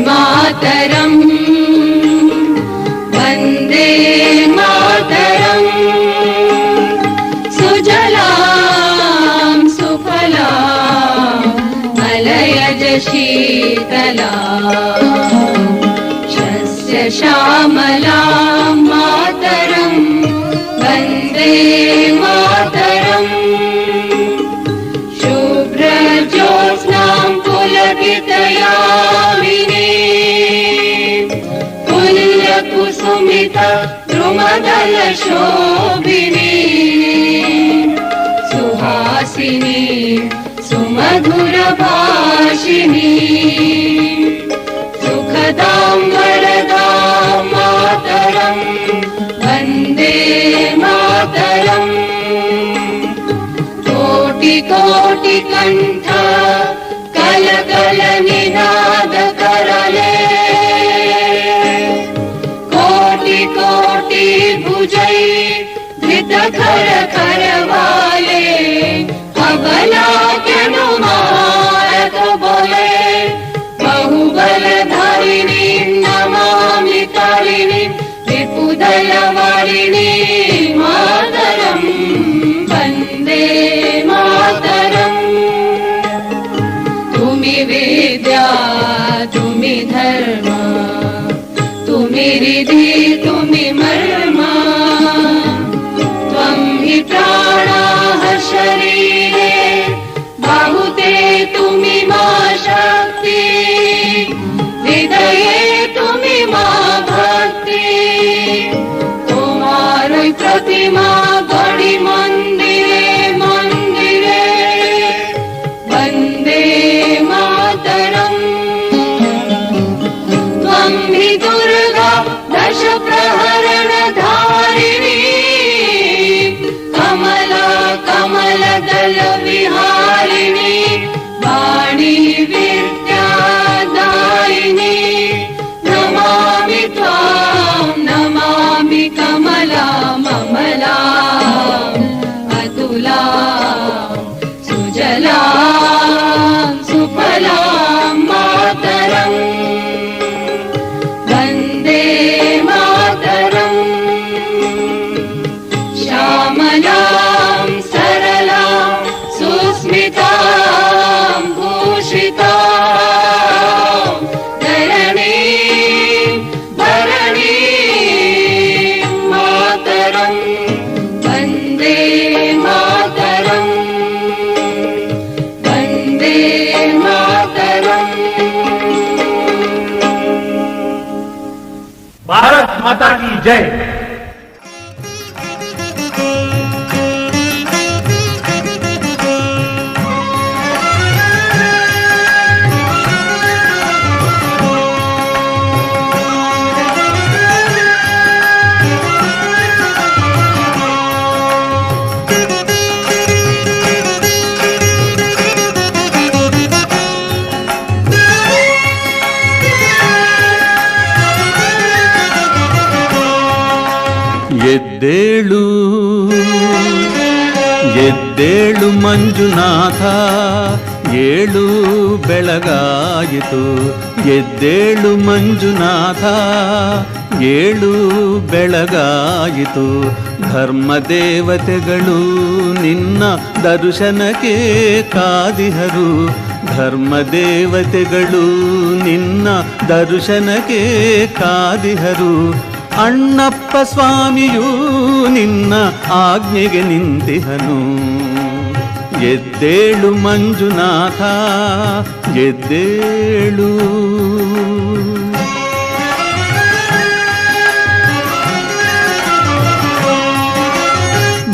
मातरम् वन्दे मातरम् सुजलां सुफलां मलयज शीतलां शस्य श्यामलां मातरं वन्दे मातरम् शुभ्रज्योत्स्नां पुलकितयामिनी कुसुमित द्रुमदल शोभिनी सुहासिनी सुमधुर भाषिणी सुखदां वरदां मातरं वन्दे मातरम् कोटि कोटि कंठ कल कल निनाद करले कोटि भुजै धृत खर खर वाले अबला अनुमारक बोले बहुबल धारिणी नमामि तारिणी विपुदल वारिणी मातरम् वन्दे मातरम् तुमि विद्या तुमि धर्म तुमि रिधि तुमि मर्मा त्वं हि प्राणाः शरीरे बाहुते तुमि मा शक्ति हृदये तुमि मा भक्ति तुम्हारी प्रतिमा गढ़ी मंदिरे मंदिरे वन्दे मातरम् त्वं हि दुर्गा दश प्रहरण धारिणी कमला कमल दल विहारिणी वाणी विद्यादायिनी नमामि त्वां नमामि कमला ममला अतुला सुजला सुफला मातरम् वन्दे मातरम् श्यामलां सरलां सुस्मितां भूषितां धरणीं भरणीं मातरम् वन्दे मातरम् वन्दे मातरम्। भारत माता की जय। ಎದ್ದೇಳು ಎದ್ದೇಳು ಮಂಜುನಾಥ ಏಳು ಬೆಳಗಾಯಿತು ಎದ್ದೇಳು ಮಂಜುನಾಥ ಏಳು ಬೆಳಗಾಯಿತು ಧರ್ಮದೇವತೆಗಳು ನಿನ್ನ ದರ್ಶನಕ್ಕೆ ಕಾದಿಹರು ಧರ್ಮದೇವತೆಗಳು ನಿನ್ನ ದರ್ಶನಕ್ಕೆ ಕಾದಿಹರು ಅಣ್ಣಪ್ಪ ಸ್ವಾಮಿಯೂ ನಿನ್ನ ಆಜ್ಞೆಗೆ ನಿಂತಿಹನು ಎದ್ದೇಳು ಮಂಜುನಾಥ ಎದ್ದೇಳು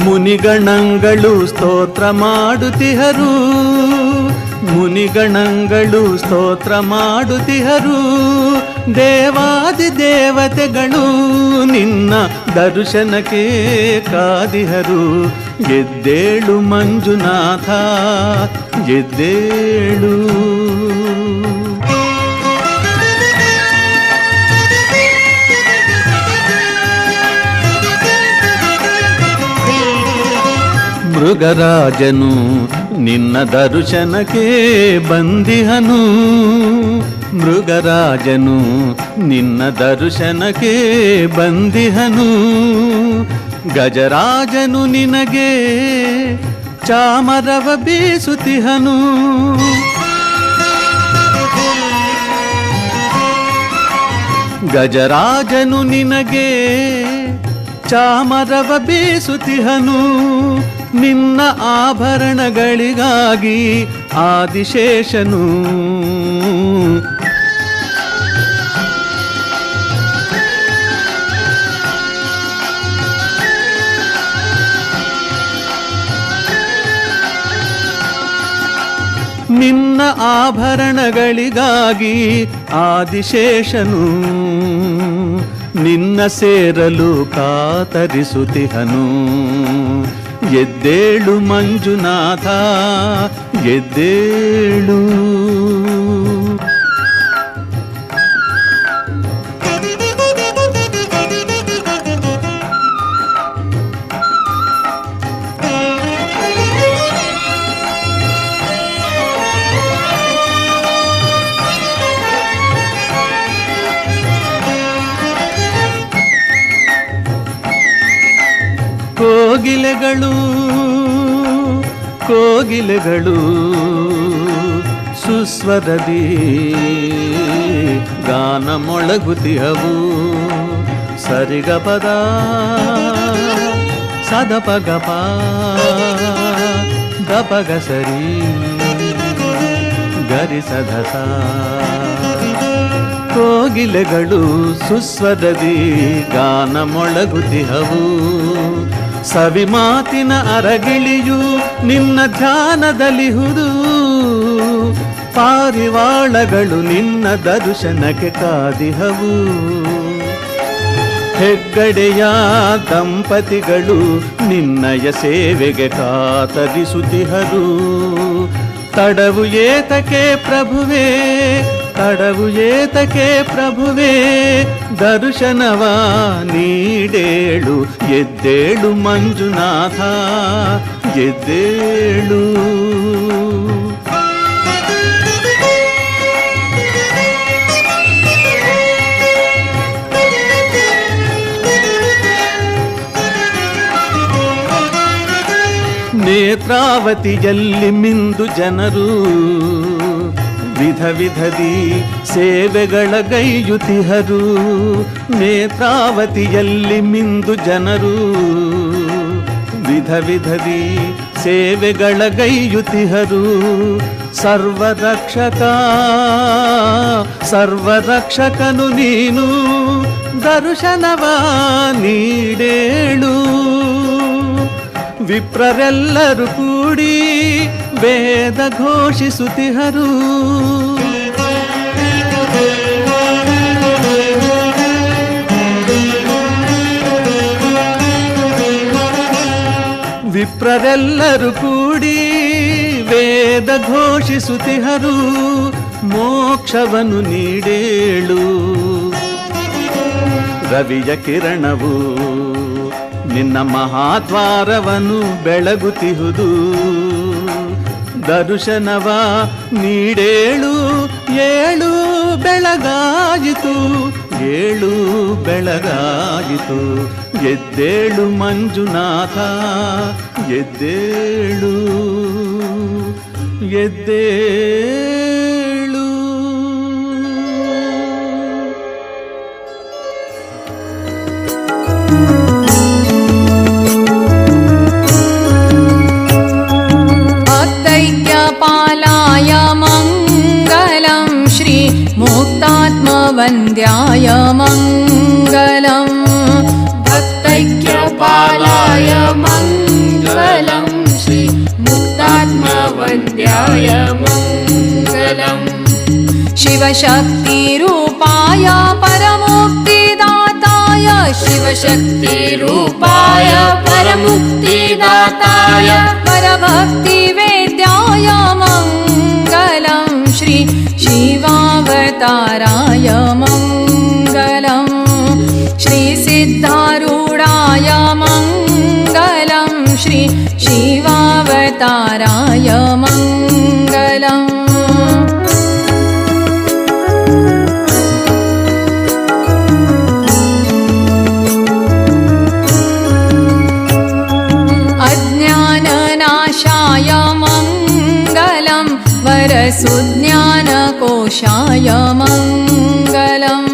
ಮುನಿಗಣಗಳು ಸ್ತೋತ್ರ ಮಾಡುತ್ತಿಹರು ಮುನಿಗಣಗಳು ಸ್ತೋತ್ರ ಮಾಡುತ್ತಿಹರು ದೇವಾದಿ ದೇವತೆಗಳು ನಿನ್ನ ದರ್ಶನಕ್ಕೆ ಕಾದಿಹರು. ಎದ್ದೇಳು ಮಂಜುನಾಥ, ಎದ್ದೇಳು. ಮೃಗರಾಜನು ನಿನ್ನ ದರ್ಶನಕ್ಕೆ ಬಂದಿಹನು. ಮೃಗರಾಜನು ನಿನ್ನ ದರ್ಶನಕ್ಕೆ ಬಂದಿಹನು. ಗಜರಾಜನು ನಿನಗೆ ಚಾಮರವ ಬೀಸುತ್ತಿಹನು. ಗಜರಾಜನು ನಿನಗೆ ಚಾಮರವ ಬೀಸುತ್ತಿಹನು. ನಿನ್ನ ಆಭರಣಗಳಿಗಾಗಿ ಆದಿಶೇಷನು ನಿನ್ನ ಆಭರಣಗಳಿಗಾಗಿ ಆದಿಶೇಷನು ನಿನ್ನ ಸೇರಲು ಕಾತರಿಸುತ್ತಿಹನು. ಎದ್ದೇಳು ಮಂಜುನಾಥ, ಎದ್ದೇಳು. ಕೋಗಿಲೆಗಳು ಕೋಗಿಲೆಗಳು ಸುಸ್ವರದಿ ಗಾನ ಮೊಳಗುತಿಹವು. ಸರಿಗಪದ ಸದಪಗಪ ದಪಗ ಸರಿ ಗರಿಸದಸ. ಕೋಗಿಲೆಗಳು ಸುಸ್ವರದಿ ಗಾನ ಮೊಳಗುತಿಹವು. ಸವಿ ಮಾತಿನ ಅರಗಿಳಿಯು ನಿನ್ನ ಧ್ಯಾನದಲ್ಲಿಹುದು. ಪಾರಿವಾಳಗಳು ನಿನ್ನ ದರ್ಶನಕ್ಕೆ ಕಾದಿಹವು. ಹೆಗ್ಗಡೆಯ ದಂಪತಿಗಳು ನಿನ್ನಯ ಸೇವೆಗೆ ಕಾತರಿಸುತ್ತಿಹರು. ತಡವು ಏತಕ್ಕೆ ಪ್ರಭುವೇ, ತಡವು ಏತಕ್ಕೆ ಪ್ರಭುವೇ, ದರ್ಶನವ ನೀಡೇಳು. ಎದ್ದೇಳು ಮಂಜುನಾಥ, ಎದ್ದೇಳು. ನೇತ್ರಾವತಿಯಲ್ಲಿ ಮಿಂದು ಜನರು ವಿಧ ವಿಧದಿ ಸೇವೆಗಳ ಗೈಯುತಿಹರು. ನೇತ್ರಾವತಿಯಲ್ಲಿ ಮಿಂದು ಜನರು ವಿಧ ವಿಧದಿ ಸೇವೆಗಳ ಗೈಯುತಿಹರು. ಸರ್ವರಕ್ಷಕ ಸರ್ವರಕ್ಷಕನು ನೀನು, ದರ್ಶನವ ನೀಡೇಳು. ವಿಪ್ರರೆಲ್ಲರೂ ಕೂಡಿ ವೇದ ಘೋಷಿಸುತ್ತಿಹರು. ವಿಪ್ರರೆಲ್ಲರೂ ಕೂಡಿ ವೇದ ಘೋಷಿಸುತ್ತಿಹರು. ಮೋಕ್ಷವನ್ನು ನೀಡೇಳು. ರವಿಯ ಕಿರಣವು ನಿನ್ನ ಮಹಾದ್ವಾರವನ್ನು ಬೆಳಗುತ್ತಿಹುದು. ದರ್ಶನವ ನೀಡೇಳು. ಏಳು ಬೆಳಗಾಯಿತು, ಏಳು ಬೆಳಗಾಯಿತು. ಎದ್ದೇಳು ಮಂಜುನಾಥ, ಎದ್ದೇಳು, ಎದ್ದೇಳು. पालाय मङ्गलं श्री मुक्तात्मवन्द्याय मङ्गलम्. भक्तैक्यपालाय मङ्गलं श्री मुक्तात्मवन्द्याय मङ्गलम्. शिवशक्तिरूपाय परमुक्तिदाताय शिवशक्तिरूपाय परमुक्तिदाताय परभक्तिवेद्याय मङ्गलं श्री शिवावताराय मङ्गलं श्रीसिद्धारूढाय मङ्गलं श्री शिवावताराय मङ्गलम् अज्ञाननाशाय मङ्गलं वरसुज्ञानकोशाय मङ्गलम्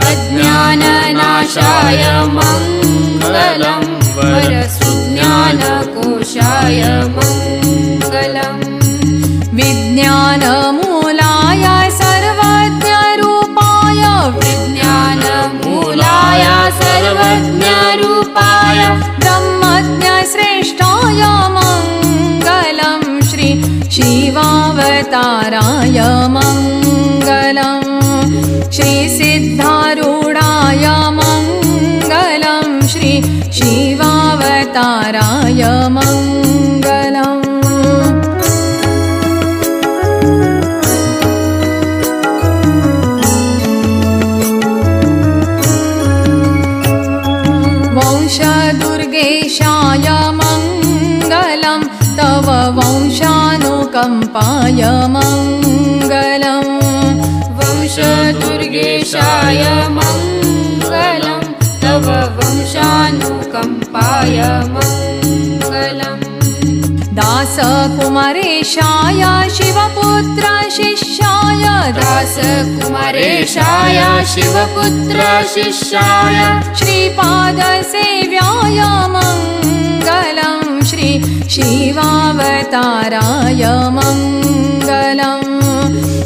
अज्ञाननाशाय मङ्गलं वरसुज्ञानकोशाय मङ्गलम् विज्ञानमूलाय सर्वज्ञरूपाय विज्ञानमूलाय सर्वज्ञरूपाय ब्रह्मज्ञश्रेष्ठाय मङ्गलं श्री शिवावताराय मङ्गलम् श्रीसिद्धारूढाय मङ्गलं श्री शिवावताराय मङ्गलम् वंशदुर्गेशाय मङ्गलं तव वंशानुकम्पाय मङ्गलम् वंशदुर्गेशाय मङ्गलं तव वंशानुकम्पाय मङ्गलम् दासकुमारेशाय शिवपुत्र शिष्याय दासकुमारेशाय शिवपुत्र शिष्याय श्रीपादसेव्याय मङ्गलं श्री शिवावताराय मङ्गलम्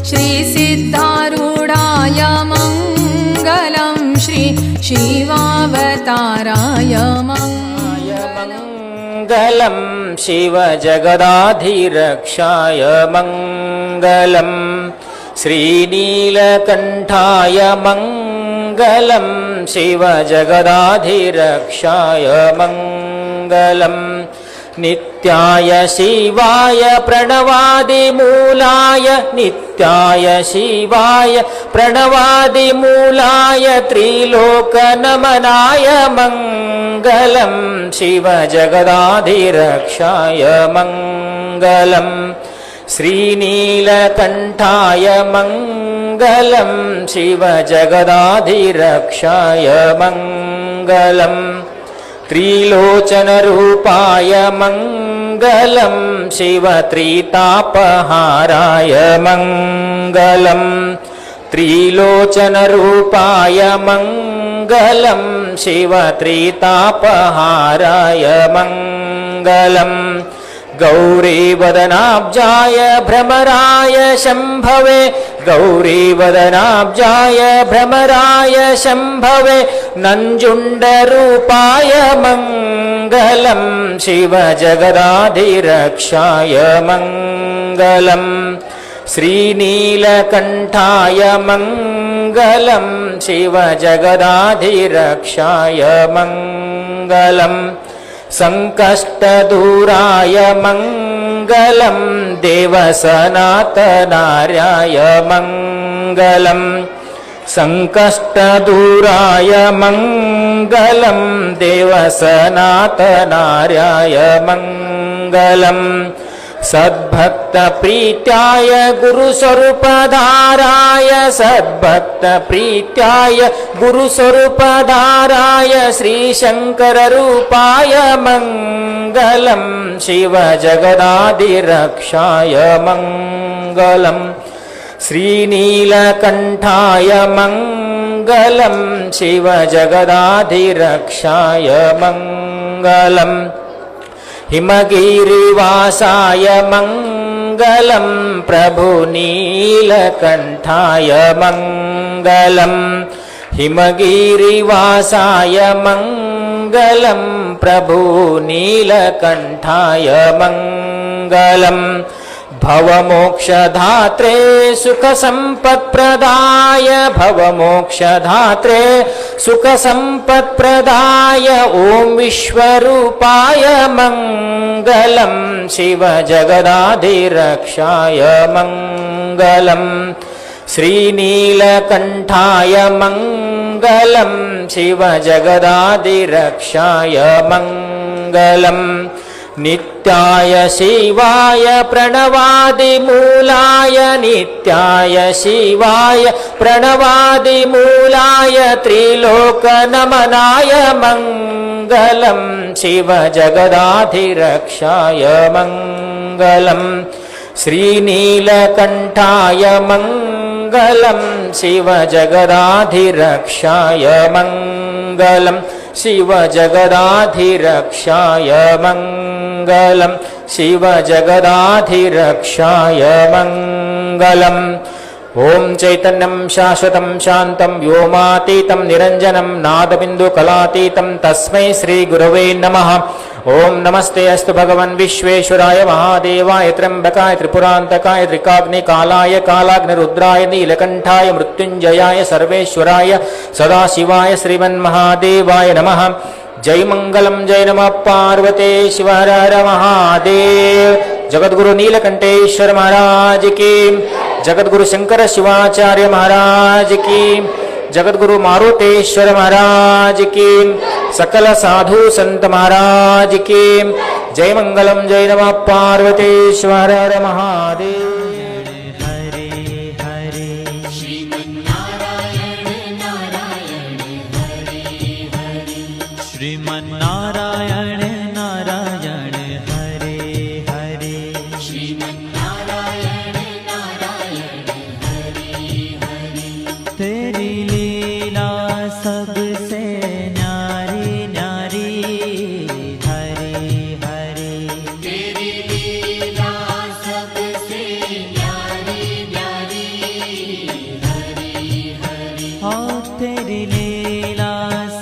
श्रीसिद्धारूढाय मङ्गलं श्री शिवावताराय मङ्गलम् मङ्गलं शिवजगदाधिरक्षाय मङ्गलं श्रीनीलकण्ठाय मङ्गलं शिवजगदाधिरक्षाय मङ्गलम् नित्याय शिवाय प्रणवादिमूलाय नित्याय शिवाय प्रणवादिमूलाय त्रिलोकनमनाय मङ्गलं शिवजगदाधिरक्षाय मङ्गलं श्रीनीलकण्ठाय मङ्गलं शिवजगदाधिरक्षाय मङ्गलम् त्रिलोचनरूपाय मङ्गलं शिवत्रितापहाराय मङ्गलं त्रिलोचनरूपाय मङ्गलं शिवत्रितापहाराय मङ्गलम् गौरीवदनाब्जाय भ्रमराय शम्भवे गौरीवदनाब्जाय भ्रमराय शम्भवे नञ्जुण्डरूपाय मङ्गलं शिवजगदाधिरक्षाय मङ्गलम् श्रीनीलकण्ठाय मङ्गलं शिवजगदाधिरक्षाय मङ्गलम् सङ्कष्टदूराय मङ्गलं देवसनातनार्याय मङ्गलम् सङ्कष्टदूराय मङ्गलं देवसनातनार्याय मङ्गलम् सद्भक्तप्रीत्याय गुरुस्वरूपधाराय सद्भक्तप्रीत्याय गुरुस्वरूपधाराय श्रीशङ्कररूपाय मङ्गलं शिवजगदाधिरक्षाय मङ्गलम् श्रीनीलकण्ठाय मङ्गलं शिवजगदाधिरक्षाय मङ्गलम् हिमगिरिवासाय मङ्गलं प्रभुनीलकण्ठाय मङ्गलम् हिमगिरिवासाय मङ्गलं प्रभुनीलकण्ठाय मङ्गलम् भवमोक्षधात्रे सुखसम्पत्प्रदाय भवमोक्षधात्रे सुखसम्पत्प्रदाय ॐ विश्वरूपाय मङ्गलं शिवजगदाधिरक्षाय मङ्गलं श्रीनीलकण्ठाय मङ्गलं शिवजगदाधिरक्षाय मङ्गलम् नित्याय शिवाय प्रणवादिमूलाय नित्याय शिवाय प्रणवादिमूलाय त्रिलोकनमनाय मङ्गलं शिवजगदाधिरक्षाय मङ्गलं श्रीनीलकण्ठाय मङ्गलं शिवजगदाधिरक्षाय मङ्गलं शिवजगदाधिरक्षाय मङ्गलं शिवजगदाधिरक्षाय मङ्गलम् ॐ चैतन्यं शाश्वतं शान्तं व्योमातीतं निरञ्जनं नादबिन्दुकलातीतं तस्मै श्रीगुरवे नमः। ॐ नमस्ते अस्तु भगवन् विश्वेश्वराय महादेवाय त्र्यम्बकाय त्रिपुरान्तकाय त्रिकाग्निकालाय कालाग्निरुद्राय नीलकण्ठाय मृत्युञ्जयाय सर्वेश्वराय सदाशिवाय श्रीमन्महादेवाय नमः। जय मंगलम जय नमः पार्वते शिव हर हर महादेव। जगद्गुरु नीलकंठेश्वर महाराज की, जगद्गुरु शंकर शिवाचार्य महाराज की, जगद्गुरु मारुतेश्वर महाराज की, सकल साधु संत महाराज की जय मंगलम जय नमः पार्वते शिव हर हर महादेव। श्रीमन्नारायण नारायण हरे हरे, श्रीमन्नारायण नारायण हरे हरे। तेरी लीला सबसे न्यारी न्यारी हरे हरे, तेरी लीला सबसे न्यारी न्यारी हरे हरे। और तेरी लीला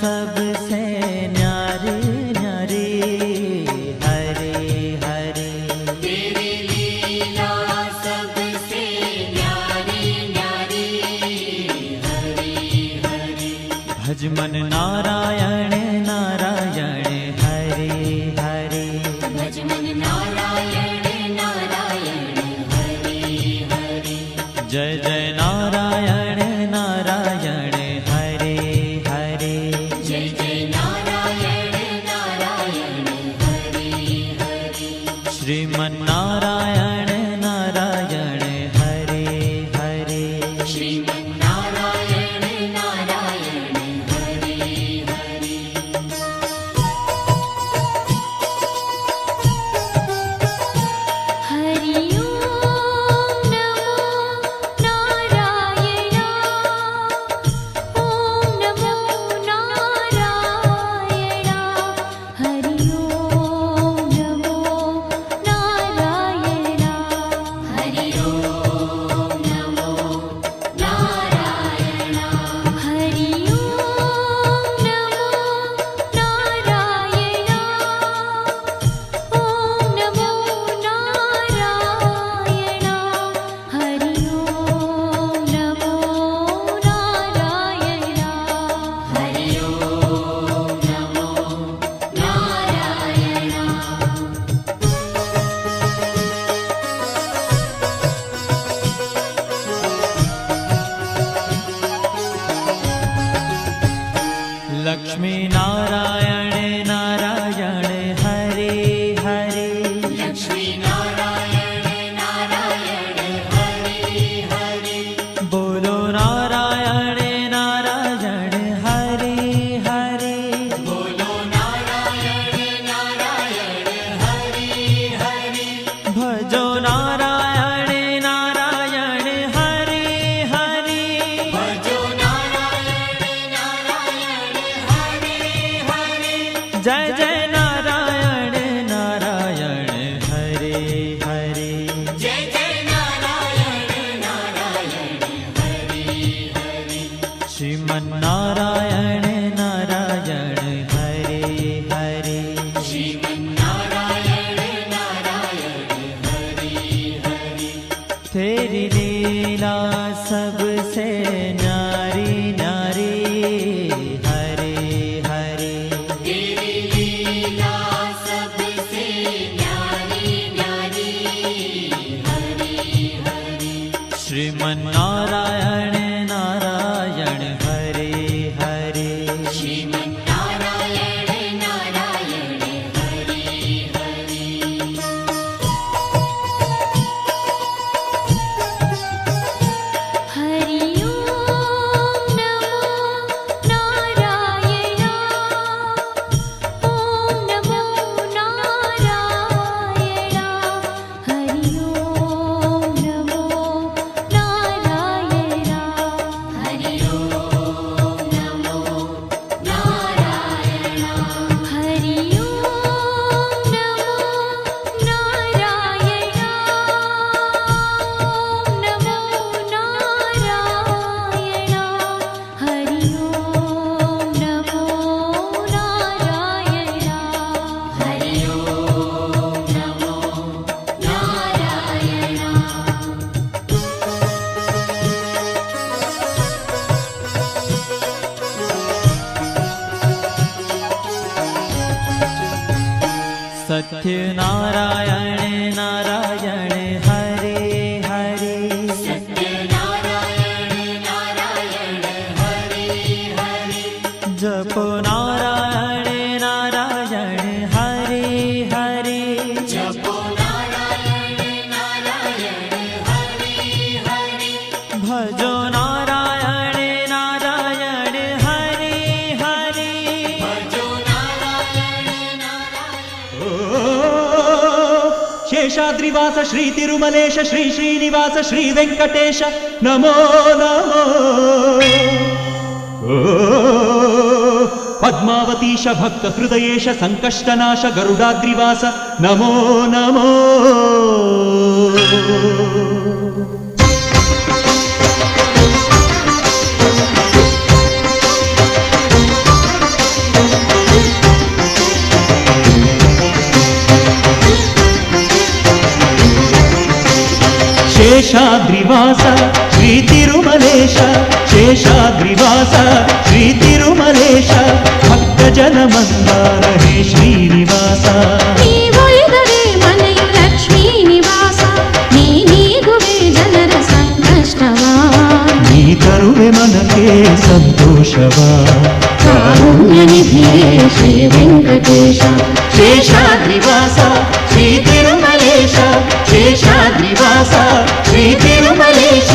सबसे भजमन नारायण नारायण हरे हरे, भजमन नारायण नारायण हरे हरे। जय जय नारायण नारायण हरे हरे, जय जय नारायण नारायण हरे हरे। श्रीमन्नारायण नारायण हरे हरे, श्रीमन्नारायण नारायण हरे हरे। हरि ओम नमो नारायण, ओम नमो नारायण। हरि ओम नमो नारायण, हरि ओम नमो नारायण। हरि ओम नमो नारायण, ओम नमो नारायण। हरि ओम नमो नारायण, हरि ओम नमो नारायण। लक्ष्मी नारायण नारायण हरे हरे, लक्ष्मी नारायण नारायण हरे हरे। बोलो नारायण नारायण हरे हरे, बोलो नारायण नारायण हरे हरे। भजो नारायण नारायण हरे हरे, भजो नारायण नारायण हरे हरे। जय जय नारायण नारायण हरे हरे, जय जय नारायण नारायण हरे हरे। श्रीमन्नारायण नारायण हरे हरे, श्रीमन्नारायण नारायण हरे हरे। सत्यनारायण नारायण हरे हरे जपो नारायण नारायण हरे हरे भजो नारायण नारायण हरे हरे शेषाद्रिवास श्री तिरुमलेश श्री श्रीनिवास श्री वेंकटेश नमो नमो पद्मावतीश भक्त हृदयेश संकष्टनाश गरुडाद्रिवास नमो नमो शेषाद्रिवास श्री तिरुमलेश शेषाद्रिवास श्री तिरुमलेश भक्त जन मंदार हे श्रीनिवास ನೀವೊಲಿದರೆ ಮನೆಯು ಲಕ್ಷ್ಮೀ ನಿವಾಸ ನೀಗುವೆ ಜನರ ಸಂಕಷ್ಟವ ನೀ ತರುವೆ ಮನಕ್ಕೆ ಸಂತೋಷವ ಕಾರುಣ್ಯ ನಿಧಿಯೇ ಶ್ರೀ ವೆಂಕಟೇಶ शेषाद्रिवास श्री तिरुमलेश शेषाद्रिवाಸ श्री तिरुमलेश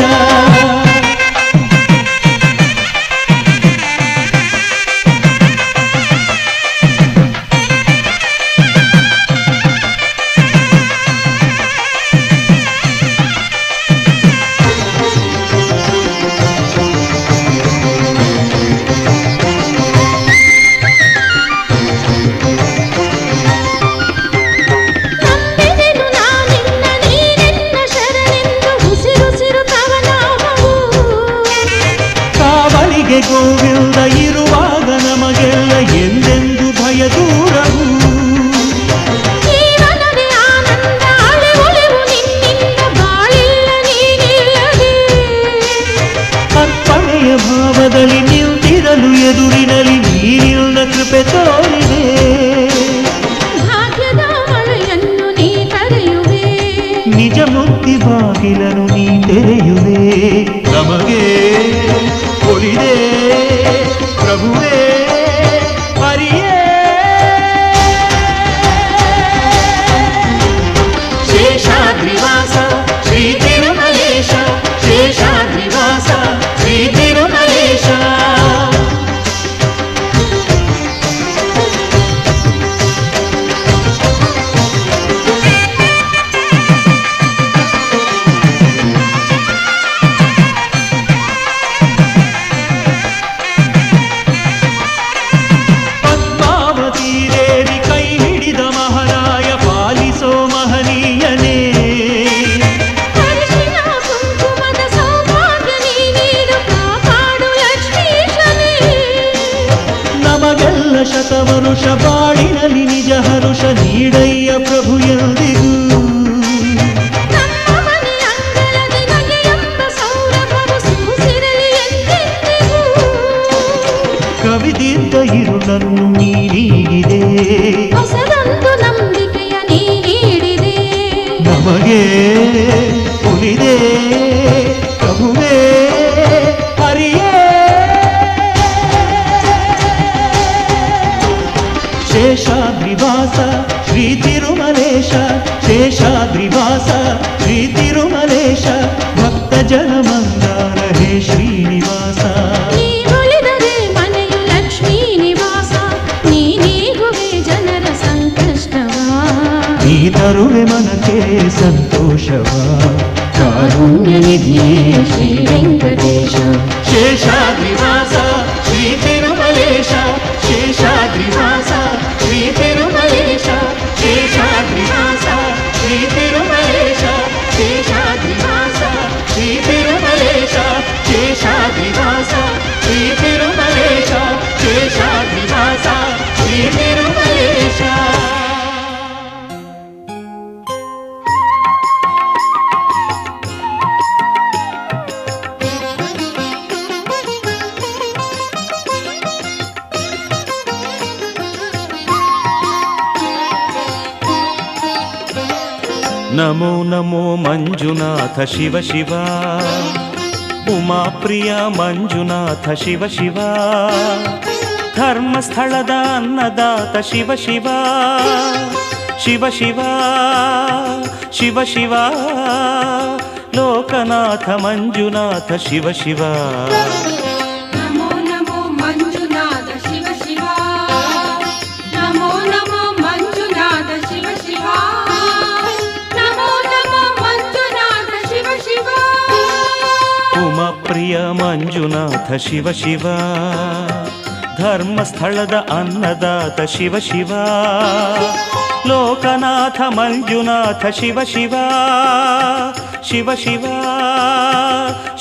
ನಂಬಿದೆನು ನಾನಿನ್ನ ನೀನೆನ್ನ ಶರಣೆಂದು ಉಸಿರುಸಿರು ತವ ನಾಮವು ಕಾವಲಿಗೆ ಗೋವಿಂದ ಇರುವಾಗ ನಮಗೆಲ್ಲ ಎಂದೆಂದು ಭಯ ದೂರವು ಜೀವನವೇ ಆನಂದ ಅಳೆವುಳೆವು ನಿನ್ನಿಂದ ಬಾಳಿಲ್ಲ ನೀನಿಲ್ಲದೆ ಅರ್ಪಣೆಯ ಭಾವದಲ್ಲಿ ನಿಂತಿರಲು ಎದುರಿನಲ್ಲಿ ನೀರಿಲ್ಲ ಕೃಪೆ ತೋರಿದೆ ಭಾಗ್ಯದ ಮಳೆಯನ್ನು ನೀ ಕರೆಯುವೆ ನಿಜ ಮುಕ್ತಿ ಬಾಗಿಲನು ನೀ ತೆರೆಯುವೆ ನಮಗೆ ಒಲಿದೆ ಪ್ರಭುವೇ ಹರಿಯೇ ಶೇಷಾದ್ರಿವಾಸ ಶ್ರೀ ತಿರುಮಲೇಶ ಶೇಷಾದ್ರಿವಾಸ ಶ್ರೀ ತಿರುಮಲೇಶ ಪದ್ಮಾವತಿ ದೇವಿ ಕೈ ಹಿಡಿದ ಮಹಾರಾಯ ಪಾಲಿಸೋ ಮಹನೀಯನೇ ಹರ್ಷಿನ ಕುಂಕುಮದ ಸೌಭಾಗ್ಯ ನೀ ನೀಡು ಕಾಪಾಡು ಲಕ್ಷ್ಮೀಶನೇ ನಮಗೆಲ್ಲ ಶತವರುಷ ಬಾಳಿನಲ್ಲಿ ನಿಜ ಹರುಷ ನೀಡಯ್ಯ ಪ್ರಭು ಎಂದಿಗೂ ನಮ್ಮ ಮನೆ ಅಂಗಳದ ನಗೆಯೆಂಬ ಸೌರಭವು ಸೂಸಿರಲಿ ಎಂದೆಂದಿಗೂ ಕವಿದಿದ್ದ ಇರುಳನ್ನು ನೀಡಿದೆ ಹೊಸದೊಂದು ನಂಬಿಕೆಯ ನೀ ನೀಡಿದೆ ನಮಗೆ ಉಳಿದೆ ಪ್ರಭುವೇ ಹರಿಯೇ ಶೇಷಾದ್ರಿವಾಸ ಶ್ರೀ ತಿರುಮಲೇಶ ಶೇಷಾದ್ರಿವಾಸ ಶ್ರೀ ತಿರುಮಲೇಶ ಭಕ್ತ ಜನ ಮಂದಾರ ಹೇ ಶ್ರೀನಿವಾಸ ನೀವೊಲಿದರೆ ಮನೆಯು ಲಕ್ಷ್ಮೀ ನಿವಾಸ ನೀಗುವೆ ಜನರ ಸಂಕಷ್ಟವ ನೀ ತರುವೆ ಮನಕ್ಕೆ ಸಂತೋಷವ ಕಾರುಣ್ಯ ನಿಧಿಯೇ ಶ್ರೀ ವೆಂಕಟೇಶ ಶೇಷಾದ್ರಿವಾಸ ಶ್ರೀ ತಿರುಮಲೇಶ ಶೇಷಾದ್ರಿವಾಸ ಶ್ರೀ ತಿರುಮಲೇಶ ಶೇಷಾದ್ರಿವಾಸ ಶ್ರೀ ತಿರುಮಲೇಶ ಶೇಷಾದ್ರಿವಾಸ ಶ್ರೀ ತಿರುಮಲೇಶ ಶೇಷಾದ್ರಿವಾಸ ಶ್ರೀ ತಿರುಮಲೇಶ ಶೇಷಾದ್ರಿವಾಸ ಶ್ರೀ ತಿರುಮಲೇಶ ನಮೋ ನಮೋ ಮಂಜುನಾಥ ಶಿವ ಶಿವ ಉಮಾಪ್ರಿಯ ಮಂಜುನಾಥ ಶಿವ ಶಿವ ಧರ್ಮಸ್ಥಳದ ಅನ್ನದಾತ ಶಿವ ಶಿವ ಶಿವ ಶಿವ ಶಿವ ಶಿವ ಲೋಕನಾಥ ಮಂಜುನಾಥ ಶಿವ ಶಿವ ನಮೋ ನಮೋ ಮಂಜುನಾಥ ಶಿವ ಶಿವ ನಮೋ ನಮೋ ಮಂಜುನಾಥ ಶಿವ ಶಿವ ನಮೋ ನಮೋ ಮಂಜುನಾಥ ಶಿವ ಶಿವ ಉಮಾಪ್ರಿಯ ಮಂಜುನಾಥ ಶಿವ ಶಿವ ಧರ್ಮಸ್ಥಳದ ಅನ್ನದಾತ ಶಿವ ಶಿವ ಲೋಕನಾಥ ಮಂಜುನಾಥ ಶಿವ ಶಿವ ಶಿವ ಶಿವ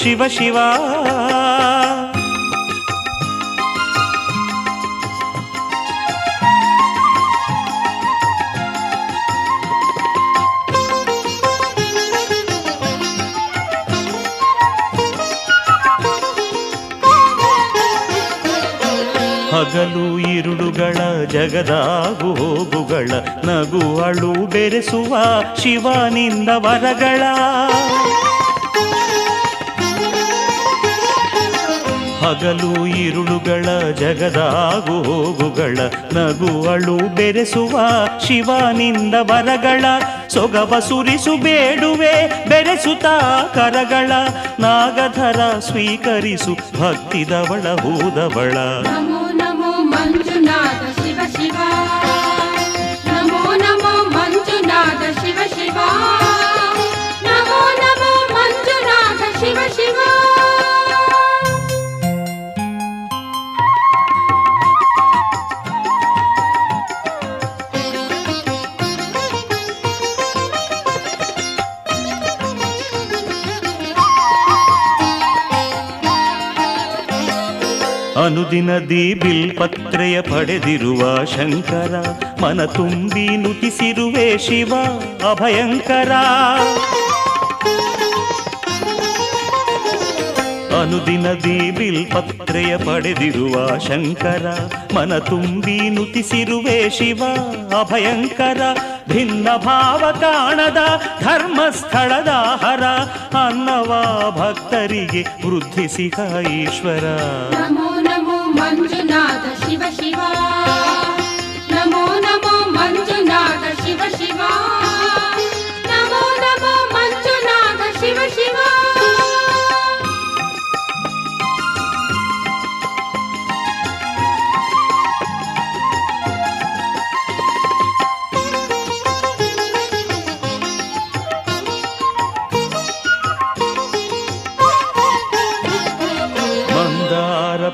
ಶಿವ ಶಿವ ಹಗಲು ಇರುಳುಗಳ ಜಗದಾಗು ಹೋಗುಗಳ ನಗು ಅಳು ಬೆರೆಸುವ ಶಿವನಿಂದ ವರಗಳ ಹಗಲು ಇರುಳುಗಳ ಜಗದಾಗು ಹೋಗುಗಳ ನಗು ಅಳು ಬೆರೆಸುವ ಶಿವನಿಂದ ವರಗಳ ಸೊಗವ ಸುರಿಸು ಬೇಡುವೆ ಬೆರೆಸುತ್ತಾ ಕರಗಳ ನಾಗಧರ ಸ್ವೀಕರಿಸು ಭಕ್ತಿದವಳ ಹೂದವಳ ನಮೋ ನಮೋ ಮಂಜುನಾಥ ಶಿವ ಶಿವ ನಮೋ ನಮೋ ಮಂಜುನಾಥ ಶಿವ ಶಿವ ನಮೋ ನಮೋ ಮಂಜುನಾಥ ಶಿವ ಶಿವ ಅನುದಿನದಿ ಬಿಲ್ಪತ್ರೆಯ ಪಡೆದಿರುವ ಶಂಕರ ಮನ ತುಂಬಿ ನುತಿಸಿರುವೆ ಶಿವ ಅಭಯಂಕರ ಅನುದಿನದಿ ಬಿಲ್ಪತ್ರೆಯ ಪಡೆದಿರುವ ಶಂಕರ ಮನ ತುಂಬಿ ನುತಿಸಿರುವೆ ಶಿವ ಅಭಯಂಕರ ಭಿನ್ನ ಭಾವ ಕಾಣದ ಧರ್ಮಸ್ಥಳದ ಹರ ಅನ್ನವ ಭಕ್ತರಿಗೆ ವೃದ್ಧಿಸಿಹ ಈಶ್ವರ ನಮೋ ನಮೋ ಮಂಜುನಾಥ ಶಿವ ಶಿವ ನಮೋ ನಮೋ ಮಂಜುನಾಥ ಶಿವ ಶಿವ ನಮೋ ನಮೋ ಮಂಜುನಾಥ ಶಿವ ಶಿವ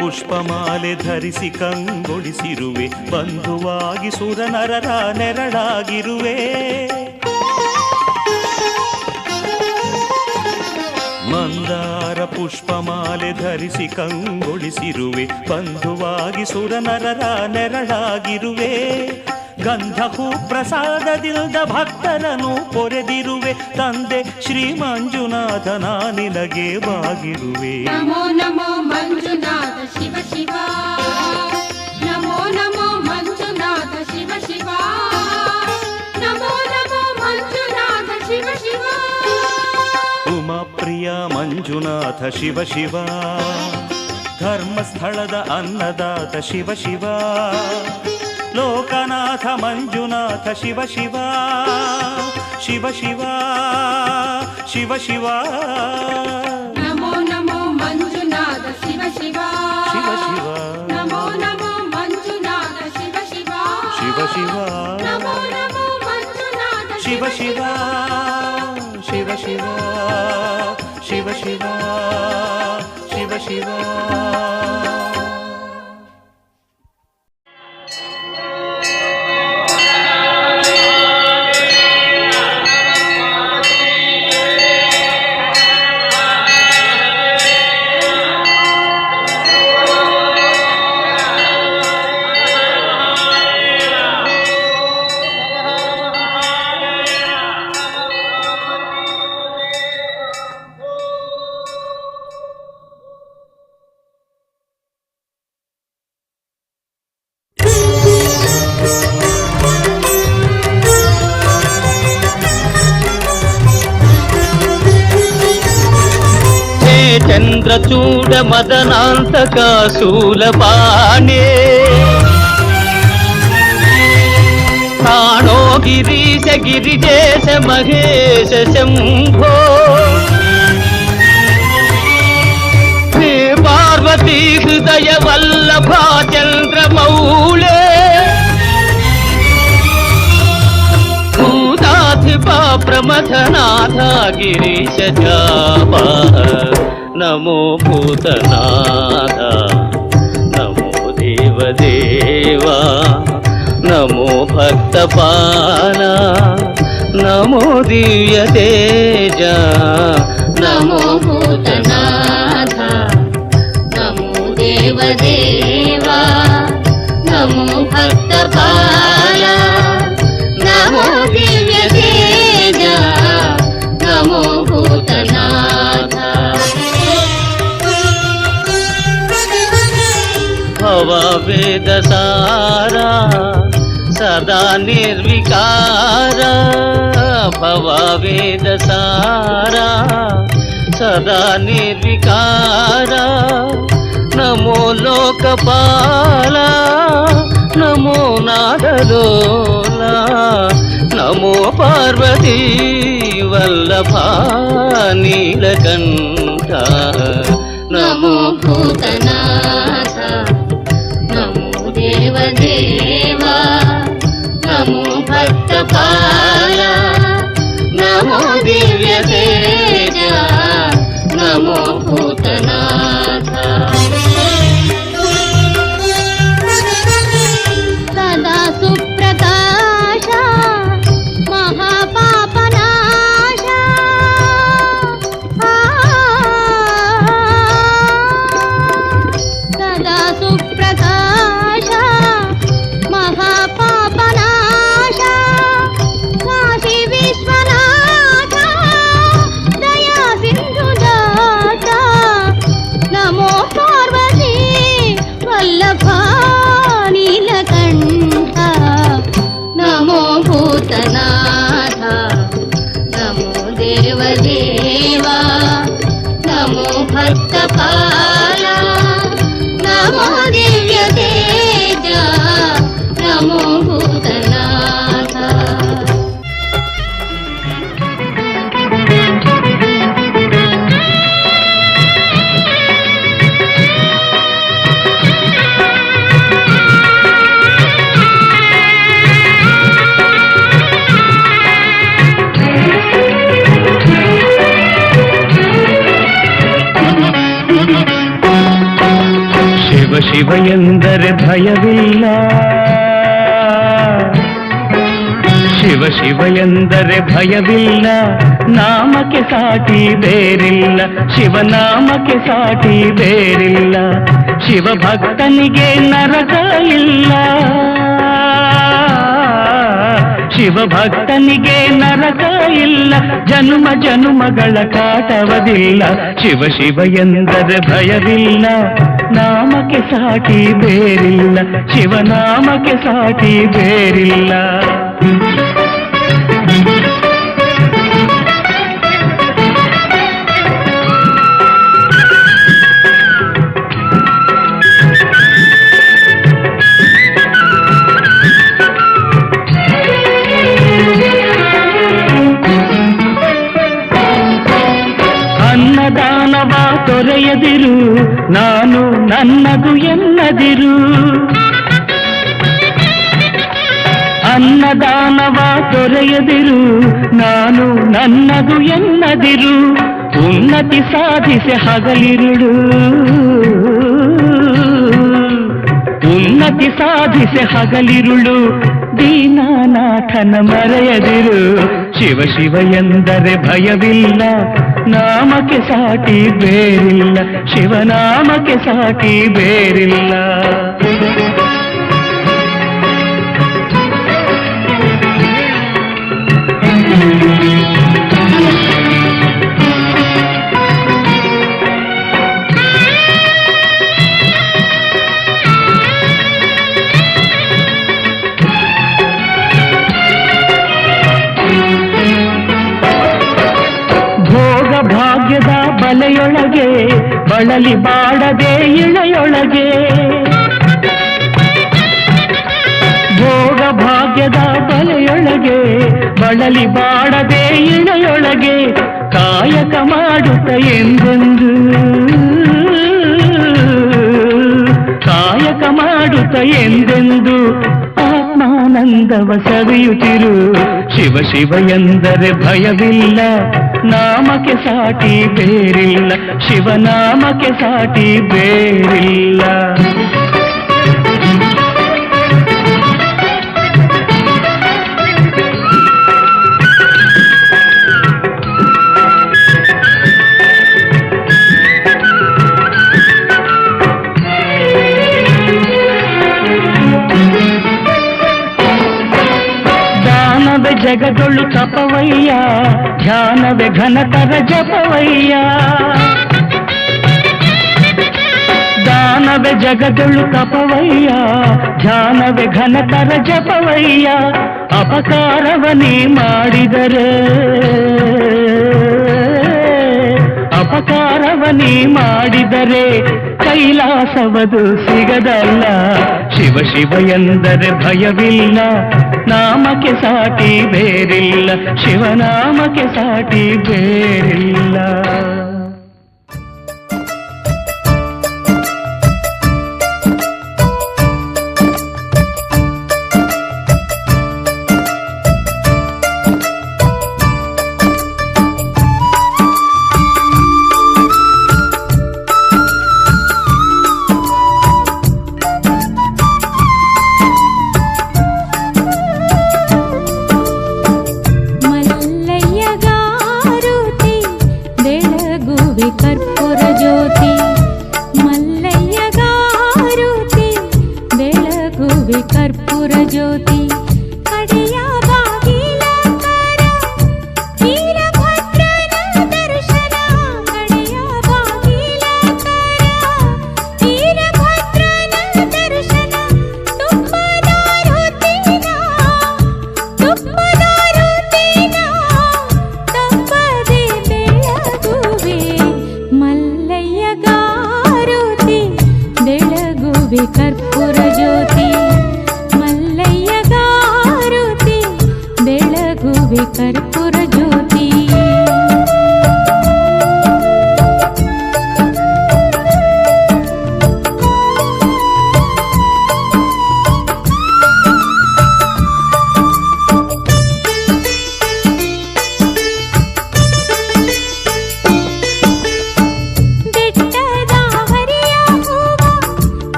ಪುಷ್ಪಮಾಲೆ ಧರಿಸಿ ಕಂಗೊಳಿಸಿರುವೆ ಬಂಧುವಾಗಿ ಸುರನರರ ನೆರಳಾಗಿರುವೆ ಮಂದಾರ ಪುಷ್ಪಮಾಲೆ ಧರಿಸಿ ಕಂಗೊಳಿಸಿರುವೆ ಬಂಧುವಾಗಿ ಸುರನರರ ನೆರಳಾಗಿರುವೆ ಗಂಧ ಹೂ ಪ್ರಸಾದದಿಂದ ಭಕ್ತರನ್ನು ಪೊರೆದಿರುವೆ ತಂದೆ ಶ್ರೀ ಮಂಜುನಾಥನ ನಿನಗೆ ಬಾಗಿರುವೆ ನಮೋ ನಮೋ ಮಂಜುನಾಥ ಶಿವ ಶಿವ ನಮೋ ನಮೋ ಮಂಜುನಾಥ ಶಿವ ಶಿವ ನಮೋ ನಮೋ ಮಂಜುನಾಥ ಶಿವ ಶಿವ ಉಮಾಪ್ರಿಯ ಮಂಜುನಾಥ ಶಿವ ಶಿವ ಧರ್ಮಸ್ಥಳದ ಅನ್ನದಾತ ಶಿವ ಶಿವ ಲೋಕನಾಥ ಮಂಜುನಾಥ ಶಿವ ಶಿವ ಶಿವ ಶಿವ ಶಿವ ಶಿವ ನಮೋ ನಮೋ ಮಂಜುನಾಥ ಶಿವ ಶಿವ ಶಿವ ಶಿವ ನಮೋ ನಮೋ ಮಂಜುನಾಥ ಶಿವ ಶಿವ ಶಿವ ಶಿವ ನಮೋ ನಮೋ ಮಂಜುನಾಥ ಶಿವ ಶಿವ ಶಿವ ಶಿವ ಶಿವ ಶಿವ ಶಿವ ಶಿವ చంద్రచూడ మదనాంతక శూలపాణే ప్రాణో గిరీశ గిరిజేశ మహేశ శంభో శ్రీ పార్వతీ హృదయ వల్లభా చంద్రమౌళే భూతాధిపా ప్రమథనాథ గిరీశ జాపా నమో భూతనాథ నమో దేవదేవా నమో భక్తపాల నమో దివ్య తేజ నమో భూతనాథ నమో దేవదేవా నమో భక్తపాల నమో దివ్య తేజ నమో భూతనాథ భవ వేదసారా సదా నిర్వికార భవ వేదసారా సదా నిర్వికార నమో లోకపాల నమో నాదలోల నమో పార్వతీ వల్లభా నీలకంఠ నమో భూతనాథ నమో దేవదేవా నమో భక్తపాల నమో దివ్య తేజ నమో భూతనాథ సదా సుప్రకాశ మహాపాపనాశ సదా సుప్రకాశ మహాపాపనాశ కాశీ విశ్వనాథ దయా సింధుదాత నమో పార్వతీ వల్లభా నీలకంఠ నమో భూతనాథ నమో దేవదేవా నమో భక్తపాల నమో దివ్య తేజ నమో భూతనాథ ಶಿವ ಶಿವ ಎಂದರೆ ಭಯವಿಲ್ಲ, ಶಿವ ಶಿವ ಎಂದರೆ ಭಯವಿಲ್ಲ, ನಾಮಕ್ಕೆ ಸಾಟಿ ಬೇರಿಲ್ಲ, ಶಿವನಾಮಕ್ಕೆ ಸಾಟಿ ಬೇರಿಲ್ಲ, ಶಿವ ಭಕ್ತನಿಗೆ ನರಕ ಇಲ್ಲ, ಶಿವ ಭಕ್ತನಿಗೆ ನರಕ ಇಲ್ಲ, ಜನುಮ ಜನುಮಗಳ ಕಾಟವದಿಲ್ಲ, ಶಿವ ಶಿವ ಎಂದರೆ ಭಯವಿಲ್ಲ, ನಾಮಕ್ಕೆ ಸಾಟಿ ಬೇರಿಲ್ಲ, ಶಿವನಾಮಕ್ಕೆ ಸಾಟಿ ಬೇರಿಲ್ಲ. ಅನ್ನದಾನವ ತೊರೆಯದಿರು, ನಾನು ನನ್ನದು ಎನ್ನದಿರು, ಅನ್ನದಾನವ ತೊರೆಯದಿರು, ನಾನು ನನ್ನದು ಎನ್ನದಿರು, ಉನ್ನತಿ ಸಾಧಿಸಿ ಹಗಲಿರುಳು, ಉನ್ನತಿ ಸಾಧಿಸಿ ಹಗಲಿರುಳು, ದೀನಾನಾಥನ ಮರೆಯದಿರು, ಶಿವ ಶಿವ ಎಂದರೆ ಭಯವಿಲ್ಲ, ನಾಮಕ್ಕೆ ಸಾಟಿ ಬೇರಿಲ್ಲ, ಶಿವನಾಮಕ್ಕೆ ಸಾಟಿ ಬೇರಿಲ್ಲ. ಭಾಗ್ಯದ ಬಲೆಯೊಳಗೆ ಬಳಲಿ ಬಾಡದೆ ಇಳೆಯೊಳಗೆ ಭೋಗ ಭಾಗ್ಯದ ಬಲೆಯೊಳಗೆ ಬಳಲಿ ಬಾಡದೆ ಇಳೆಯೊಳಗೆ ಕಾಯಕ ಮಾಡುತ್ತ ಎಂದೆಂದು ಕಾಯಕ ಮಾಡುತ್ತ ಎಂದೆಂದು ಆತ್ಮಾನಂದವ ಸವಿಯುತ್ತಿರು ಶಿವ ಶಿವ ಎಂದರೆ ಭಯವಿಲ್ಲ ನಾಮಕ್ಕೆ ಸಾಟಿ ಬೇರಿಲ್ಲ ಶಿವನಾಮಕ್ಕೆ ಸಾಟಿ ಬೇರಿಲ್ಲ ಜಗದೊಳು ತಪವಯ್ಯ ಧ್ಯಾನವೇ ಘನತರ ಜಪವಯ್ಯ ದಾನವೇ ಜಗದೊಳು ತಪವಯ್ಯ ಧ್ಯಾನವೇ ಘನತರ ಜಪವಯ್ಯ ಅಪಕಾರವನೇ ಮಾಡಿದರೆ ಅಪಕಾರವನೇ ಮಾಡಿದರೆ ಕೈಲಾಸವದು ಸಿಗದಲ್ಲ ಶಿವ ಶಿವ ಎಂದರೆ ಭಯವಿಲ್ಲ ನಾಮಕ್ಕೆ ಸಾಟಿ ಬೇರಿಲ್ಲ ಶಿವನಾಮಕ್ಕೆ ಸಾಟಿ ಬೇರಿಲ್ಲ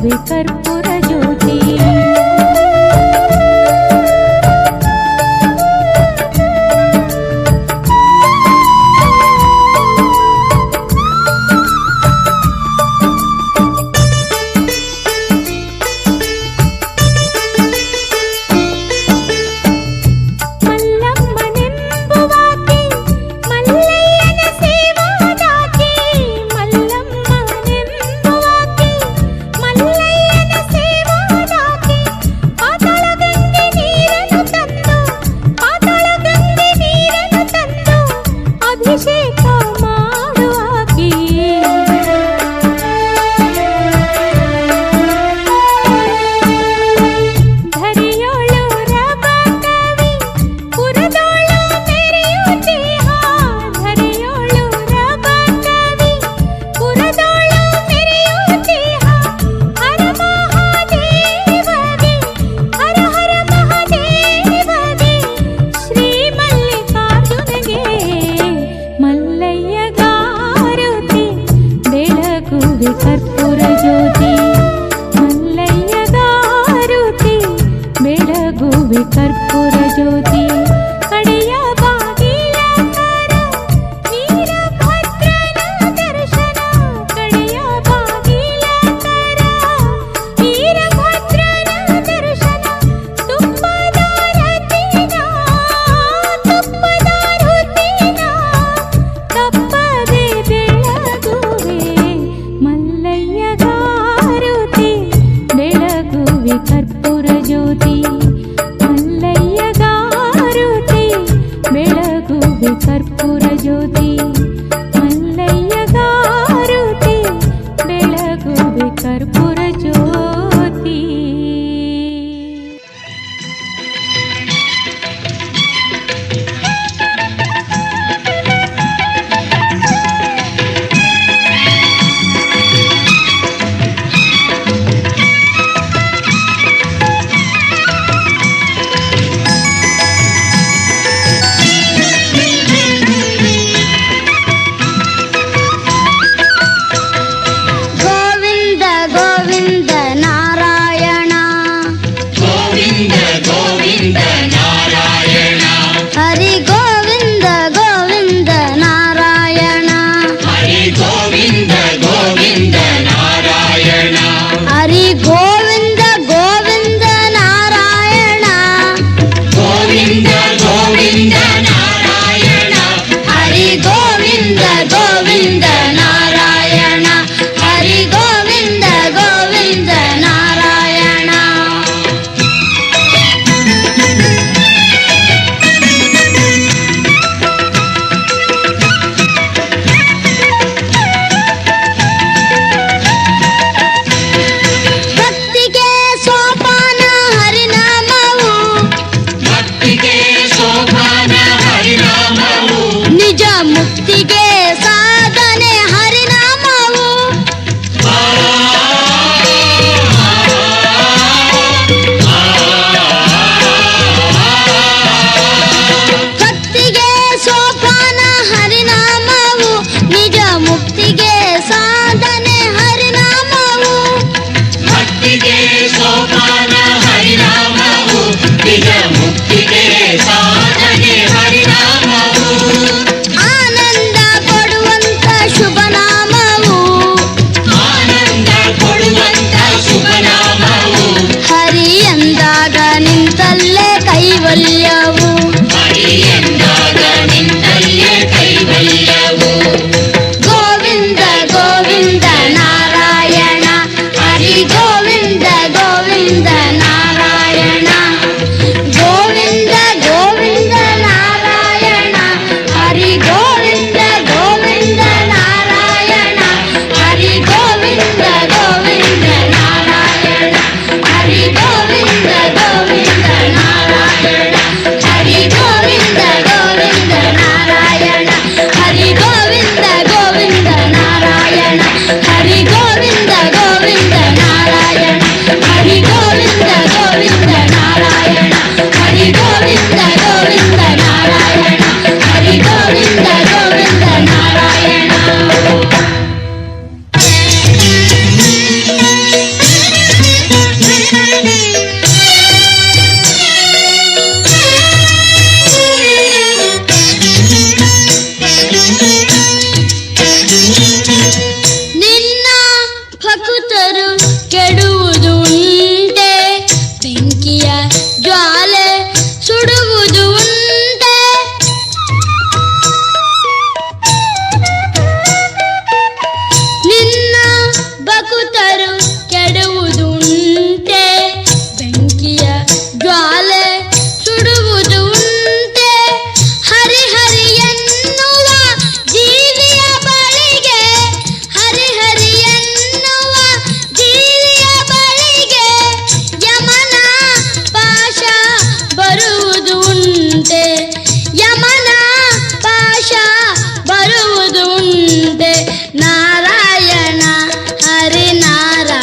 ಬೆಳಗುವೆ ಕರ್ಪೂರ ಜ್ಯೋತಿ. ಕರ್ಪೂರ ಜ್ಯೋತಿ ಮಲ್ಲಯ್ಯಗಾರುತಿ ಬೆಳಗುವೆ ಕರ್ಪೂರ ಜ್ಯೋತಿ. ಕಡೆಯ ಬಾಗಿಲ ಕರ ವೀರಭದ್ರನ ದರ್ಶನ, ಕಡೆಯ ಬಾಗಿಲ ಕರ ವೀರಭದ್ರನ ದರ್ಶನ. ತುಪ್ಪದ ರತಿನ ತಪ್ಪದೆ ಬೆಳಗುವೆ ಮಲ್ಲಯ್ಯಗಾರುತಿ ಬೆಳಗುವೆ ಕರ್ಪೂರ ಜ್ಯೋತಿ. ಮಲ್ಲಯ್ಯಗಾರುತಿ ಬೆಳಗುವೆ ಕರ್ಪೂರ ಜ್ಯೋತಿ. ಮಲ್ಲಯ್ಯಗಾರುತಿ ಬೆಳಗುವೆ ಕರ್ಪೂರ ಜ್ಯೋತಿ. ಗೋವಿಂದ ಗೋವಿಂದ ಬಕುತರು ಕೆಡುವುದುಂಟೆ ಬೆಂಕಿಯ ಜ್ವಾಲೆ ಸುಡುವುದು ಉಂಟೆ ಹರಿಹರಿ ಎನ್ನುವ ಜೀವಿಯ ಬಳಿಗೆ ಹರಿಹರಿ ಎನ್ನುವ ಜೀವಿಯ ಬಳಿಗೆ ಯಮನ ಪಾಶ ಬರುವುದು ಉಂಟೆ ಯಮನ ಪಾಶ ಬರುವುದು ಉಂಟೆ ನಾರಾಯಣ ಹರಿ ನಾರಾಯಣ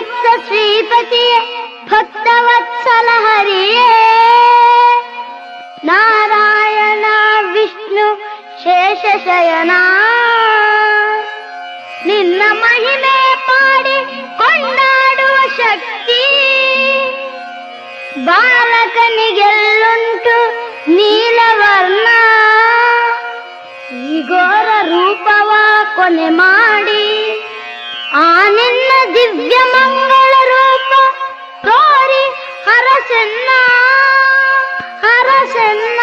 ಶ್ರೀವತ್ಸ ಶ್ರೀಪತಿಯೇ ಭಕ್ತವತ್ಸಲ ಹರಿಯೇ ನಾರಾಯಣ ವಿಷ್ಣು ಶೇಷಶಯನ ನಿನ್ನ ಮಹಿಮೆ ಪಾಡಿ ಕೊಂಡಾಡುವ ಶಕ್ತಿ ಬಾಲಕನಿಗೆಲ್ಲುಂಟು ನೀಲವರ್ಣ ಈ ಘೋರ ರೂಪವ ಕೊನೆ ಮಾಡಿ ಆ ನಿನ್ನ ದಿವ್ಯ ಮಂಗಳ ರೂಪ ತೋರಿ ಹರಸೆನ್ನ ಹರಸೆನ್ನ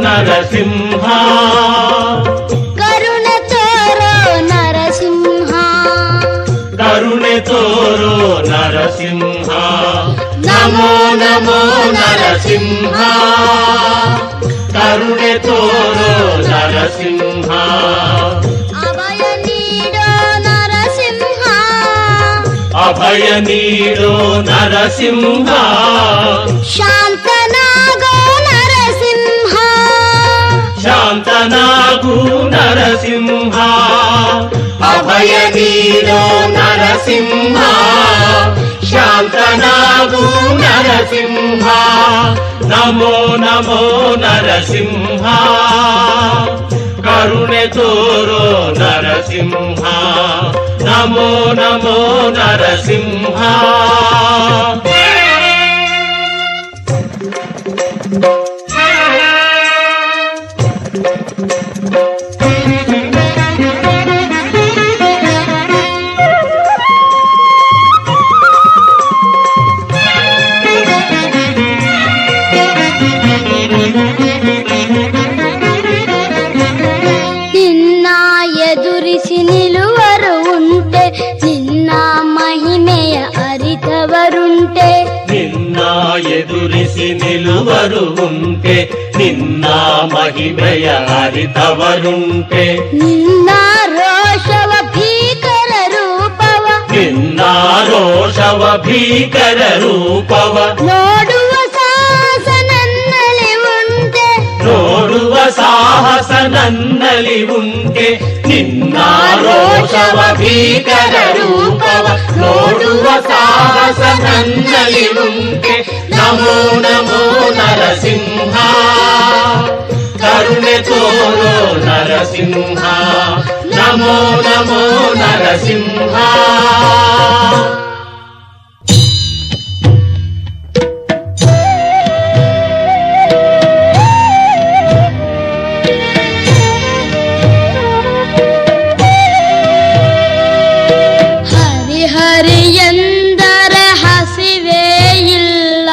ನರಸಿಂಹ ಕರುಣೆ ತೋರೋ ನರಸಿಂಹ ಕರುಣೆ ತೋರೋ ನರಸಿಂಹ ನಮೋ ನಮೋ ನರಸಿಂಹ ಕರುಣೆ ತೋರೋ ನರಸಿಂಹ ಅಭಯ ನೀಡೋ ನರಸಿಂಹ ಅಭಯ ನೀಡೋ ನರಸಿಂಹ ಶಾಂತನಾಗೋ ನರಸಿಂಹ ಶಾಂತನಾಗು ನರಸಿಂಹ ಅಭಯ ನೀಡೋ ನರಸಿಂಹ ಶಾಂತನಾಗು ನರಸಿಂಹ ನಮೋ ನಮೋ ನರಸಿಂಹ ಕರುಣೆ ತೋರೋ ನರಸಿಂಹ ನಮೋ ನಮೋ ನರಸಿಂಹ ನಿನ್ನ ಎದುರಿಸಿ ನಿಲ್ಲುವರು ಉಂಟೆ ನಿನ್ನ ಮಹಿಮೆಯ ಅರಿತವರುಂಟೆ ನಿನ್ನ ಎದುರಿಸಿ ನಿಲ್ಲುವರು ಉಂಟೆ ನಿನ್ನ ಮಹಿಮೆಯ ಅರಿತವರುಂಟೆ ನಿನ್ನ ರೋಷವ ಭೀಕರ ರೂಪವ ನಿನ್ನ ರೋಷವ ಭೀಕರ ರೂಪವ ನೋಡುವ ಸಾಹಸ ನನ್ನಲ್ಲಿ ಉಂಟೆ ನೋಡುವ ಸಾಹಸ ನನ್ನಲ್ಲಿ ಉಂಟೆ ನಿನ್ನ ರೋಷವ ಭೀಕರ ರೂಪವ ನೋಡುವ ಸಾಹಸ ನನ್ನಲ್ಲಿ ಉಂಟೆ ನಮೋ ನಮೋ ನರಸಿಂಹ ಕರುಣೆ ತೋರೋ ನರಸಿಂಹ ನಮೋ ನಮೋ ನರಸಿಂಹ ಹರಿ ಎಂದರೆ ಹಸಿವೇ ಇಲ್ಲ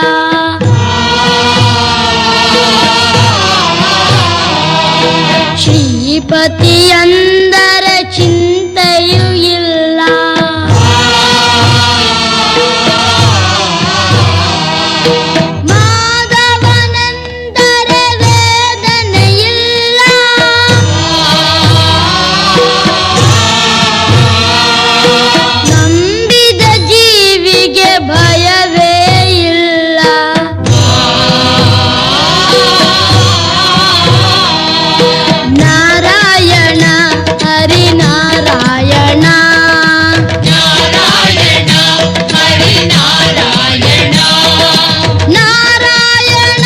ಶ್ರೀಪತಿ ಎಂದರೆ ಚಿಂತೆಯೂ ಇಲ್ಲ ಮಾಧವನೆಂದರೆ ವೇದನೆ ಇಲ್ಲ ನಂಬಿದ ಜೀವಿಗೆ ಭಯವೇ ಇಲ್ಲ ನಾರಾಯಣ ಹರಿನಾರಾಯಣ ನಾರಾಯಣ ಹರಿನಾರಾಯಣ ನಾರಾಯಣ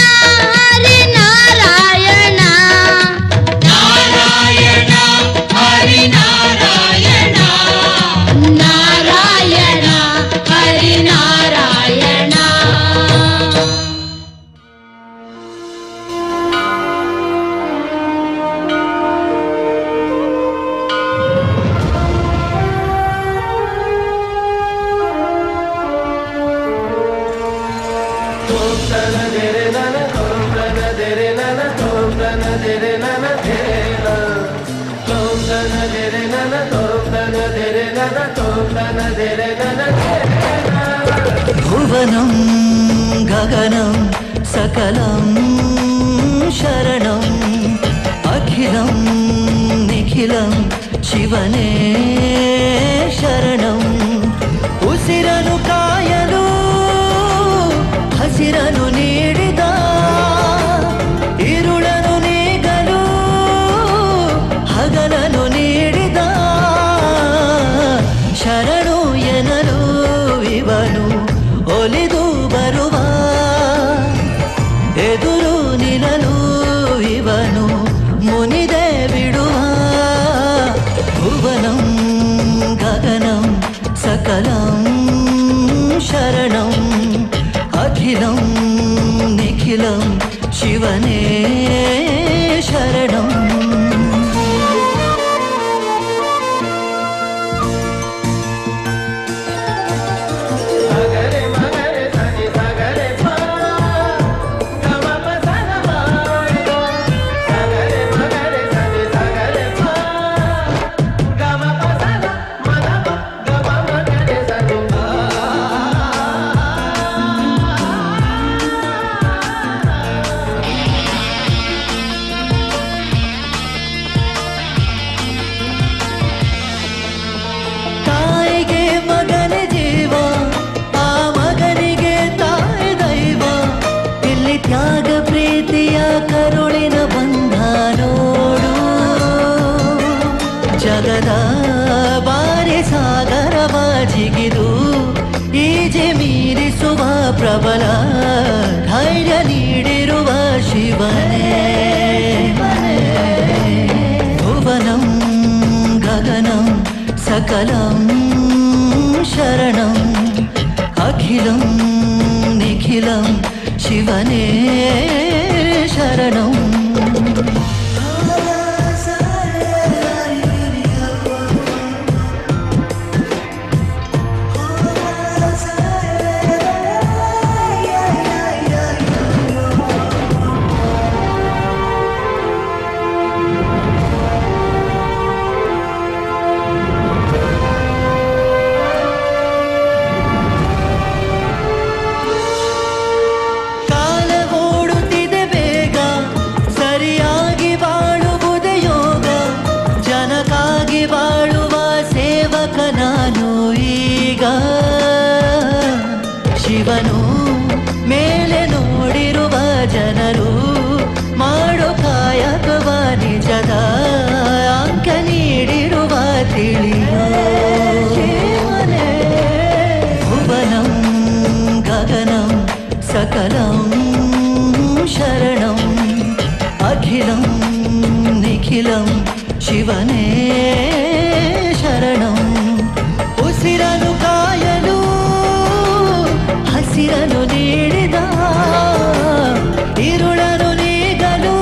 ಹರಿನಾರಾಯಣ ನಾರಾಯಣ ಹರಿನಾರಾಯಣ ನಾರಾಯಣ ಹರಿನಾರಾಯಣ ಧ್ರುವ ಭುವನಂ ಗಗನಂ ಸಕಲಂ ಶರಣಂ ಅಖಿಲಂ ನಿಖಿಲಂ ಶಿವನೇ ಶರಣಂ ಉಸಿರನು ಕಾಯಲು ಹಸಿರನು ನೀಡಿದ ಇರುಳನು ನೀಗಲು ಹಗಲನು ನೀಡಿದ ಶರಣು ಎನಲು ಇವನು ಒಲಿದು ಬರುವ ಎದುರು ನಿಲ್ಲಲು ಇವನು ಮುನಿದೆ ಬಿಡುವ ಭುವನಂ ಗಗನಂ ಸಕಲಂ ಶರಣಂ ಅಖಿಲಂ ನಿಖಿಲಂ ಶಿವನೇ ಶರಣಂ ತ್ಯಾಗ ಪ್ರೀತಿಯ ಕರುಳಿನ ಬಂಧ ನೋಡು ಜಗದ ಬಾರಿ ಸಾಗರವ ಜಿಗಿದು ಈಜೆ ಮೀರಿಸುವ ಪ್ರಬಲ ಧೈರ್ಯ ನೀಡಿರುವ ಶಿವನೇ ಭುವನಂ ಗಗನಂ ಸಕಲಂ ಶರಣಂ ಅಖಿಲಂ ನಿಖಿಲಂ ಶಿವನೇ ಶರಣಂ ನಾನು ಈಗ ಶಿವನು ಮೇಲೆ ನೋಡಿರುವ ಜನರು ಮಾಡೋ ಕಾಯಕವ ನಿಜದ ಅಂಕ ನೀಡಿರುವ ತಿಳಿಯೋ ಶಿವನೇ ಭುವನಂ ಗಗನಂ ಸಕಲಂ ಶರಣಂ ಅಖಿಲಂ ನಿಖಿಲಂ ಶಿವನೇ ಶರಣಂ ಉಸಿರನು ಕಾಯಲು ಹಸಿರನು ನೀಡಿದ ಇರುಳನು ನೀಗಲು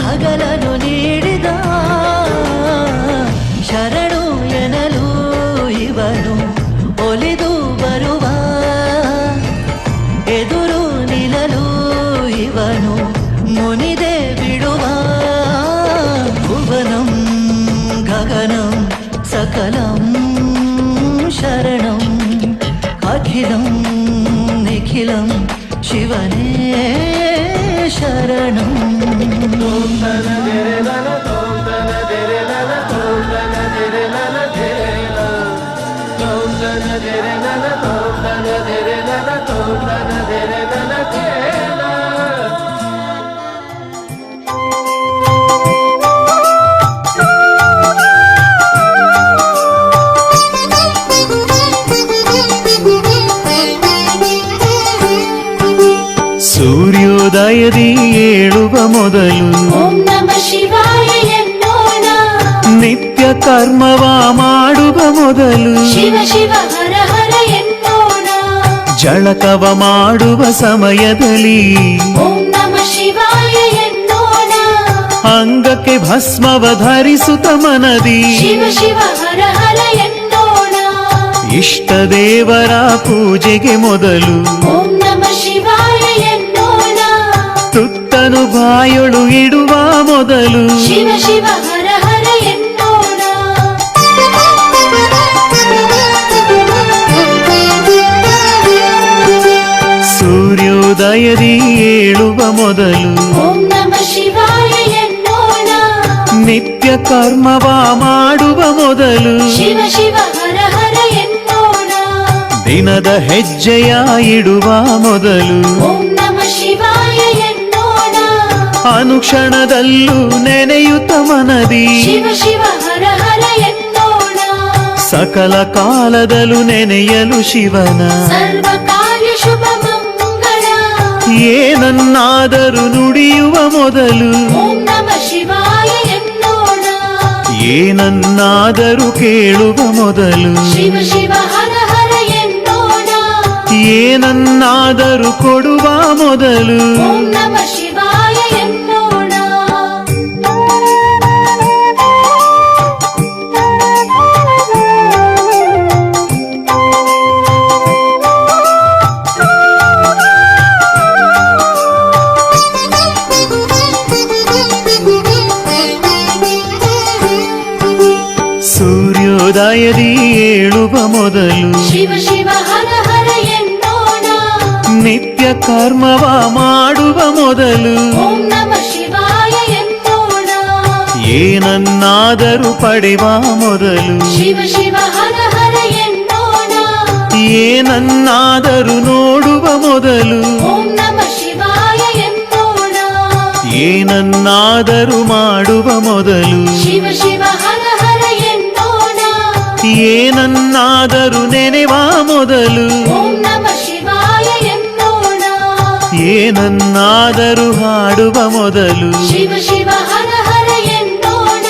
ಹಗಲನು ನೀಡಿದ ಶರಣು ಎನಲು ಇವನು ಒಲಿದು ಬರುವ ಎದುರು ನಿಲ್ಲಲು ಇವನು ಮುನಿದೆ ಬಿಡುವ ಭುವನಂ ಗಗನಂ ಸಕಲಂ ಶರಣಂ ಅಖಿಲಂ ನಿಖಿಲಂ ಶಿವನೇ ಶರಣಂ ಸೂರ್ಯೋದಯದಿ ಏಳುವ ಮೊದಲು ಓಂ ನಮಃ ಶಿವಾಯ ಎನ್ನೋಣ ನಿತ್ಯ ಕರ್ಮವ ಮಾಡುವ ಮೊದಲು ಶಿವ ಶಿವ ಹರ ಹರ ಎನ್ನೋಣ ಜಳಕವ ಮಾಡುವ ಸಮಯದಲ್ಲಿ ಓಂ ನಮಃ ಶಿವಾಯ ಎನ್ನೋಣ ಅಂಗಕ್ಕೆ ಭಸ್ಮವ ಧರಿಸುತ್ತ ಮನದಿ ಶಿವ ಶಿವ ಹರ ಹರ ಎನ್ನೋಣ ಇಷ್ಟ ದೇವರ ಪೂಜೆಗೆ ಮೊದಲು ಓಂ ನಮಃ ಶಿವಾಯ ಎನ್ನೋಣ ತುತ್ತನು ಬಾಯೊಳು ಇಡುವ ಮೊದಲು ಶಿವ ಶಿವ ಹರ ಹರ ಎನ್ನೋಣ ಸೂರ್ಯೋದಯದಿ ಏಳುವ ಮೊದಲು ಓಂ ನಮ ಶಿವಾಯ ಎನ್ನೋಣ ನಿತ್ಯ ಕರ್ಮವ ಮಾಡುವ ಮೊದಲು ಶಿವ ಶಿವ ಹರ ಹರ ಎನ್ನೋಣ ದಿನದ ಹೆಜ್ಜೆಯ ಇಡುವ ಮೊದಲು ಓಂ ನಮ ಶಿವಾಯ ಎನ್ನೋಣ ಅನುಕ್ಷಣದಲ್ಲೂ ನೆನೆಯುತ್ತ ಮನದಿ ಶಿವ ಶಿವ ಹರ ಹರ ಎನ್ನೋಣ ಸಕಲ ಕಾಲದಲ್ಲೂ ನೆನೆಯಲು ಶಿವನ ಸರ್ವ ಕಾರ್ಯ ಶುಭ ಮಂಗಳ ಏನನ್ನಾದರೂ ನುಡಿಯುವ ಮೊದಲು ಓಂ ನಮ ಶಿವಾಯ ಎನ್ನೋಣ ಏನನ್ನಾದರೂ ಕೇಳುವ ಮೊದಲು ಶಿವ ಶಿವ ಹರ ಹರ ಎನ್ನೋಣ ಏನನ್ನಾದರೂ ಕೊಡುವ ಮೊದಲು ಓಂ ನಮ ಶಿವಾಯ ಎನ್ನೋಣ ಸೂರ್ಯೋದಯದಿ ಏಳುವ ಮೊದಲು ಶಿವ ಶಿವ ಹರ ಹರ ಎನ್ನೋಣ ನಿತ್ಯ ಕರ್ಮವ ಮಾಡುವ ಮೊದಲು ಓಂ ನಮ ಶಿವಾಯ ಎನ್ನೋಣ ಏನನ್ನಾದರೂ ಪಡೆವ ಮೊದಲು ಶಿವ ಶಿವ ಹರ ಹರ ಎನ್ನೋಣ ಏನನ್ನಾದರೂ ನೋಡುವ ಮೊದಲು ಓಂ ನಮ ಶಿವಾಯ ಎನ್ನೋಣ ಏನನ್ನಾದರೂ ಮಾಡುವ ಮೊದಲು ಶಿವ ಶಿವ ಹರ ಹರ ಎನ್ನೋಣ ಏನನ್ನಾದರೂ ನೆನೆವ ಮೊದಲು ಓಂ ನಮ ಶಿವಾಯ ಎನ್ನೋಣ ಏನನ್ನಾದರೂ ಹಾಡುವ ಮೊದಲು ಶಿವ ಶಿವ ಹರ ಹರ ಎನ್ನೋಣ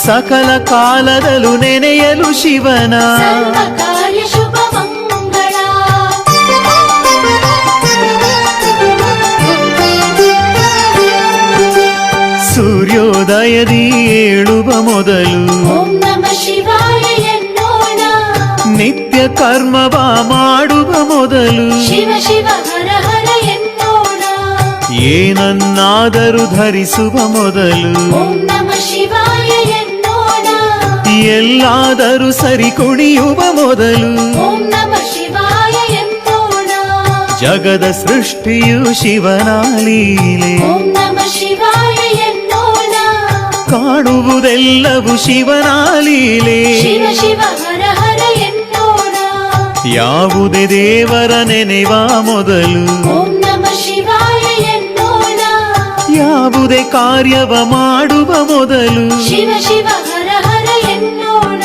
ಸಕಲ ಕಾಲದಲ್ಲೂ ನೆನೆಯಲು ಶಿವನ ಸರ್ವ ಕಾರ್ಯ ಶುಭ ಮಂಗಳ ಸೂರ್ಯೋದಯದಿ ಏಳುವ ಮೊದಲು ಓಂ ನಮ ಶಿವಾಯ ಎನ್ನೋಣ ನಿತ್ಯ ಕರ್ಮವ ಮಾಡುವ ಮೊದಲು ಶಿವ ಶಿವ ಹರ ಹರ ಎನ್ನೋಣ ಏನನ್ನಾದರೂ ಧರಿಸುವ ಮೊದಲು ಓಂ ನಮ ಶಿವಾಯ ಎನ್ನೋಣ ಎಲ್ಲಾದರೂ ಸರಿ ಕುಣಿಯುವ ಮೊದಲು ಓಂ ನಮ ಶಿವಾಯ ಎನ್ನೋಣ ಜಗದ ಸೃಷ್ಟಿಯು ಶಿವನ ಲೀಲೆ ಓಂ ನಮ ಶಿವಾಯ ಎನ್ನೋಣ ಕಾಣುವುದೆಲ್ಲವೂ ಶಿವನ ಲೀಲೆ ಶಿವ ಶಿವ ಹರ ಹರ ಎನ್ನೋಣ ಯಾವುದೇ ದೇವರ ನೆನೆವ ಮೊದಲು ಓಂ ನಮ ಶಿವಾಯ ಎನ್ನೋಣ ಯಾವುದೇ ಕಾರ್ಯವ ಮಾಡುವ ಮೊದಲು ಶಿವ ಶಿವ ಹರ ಹರ ಎನ್ನೋಣ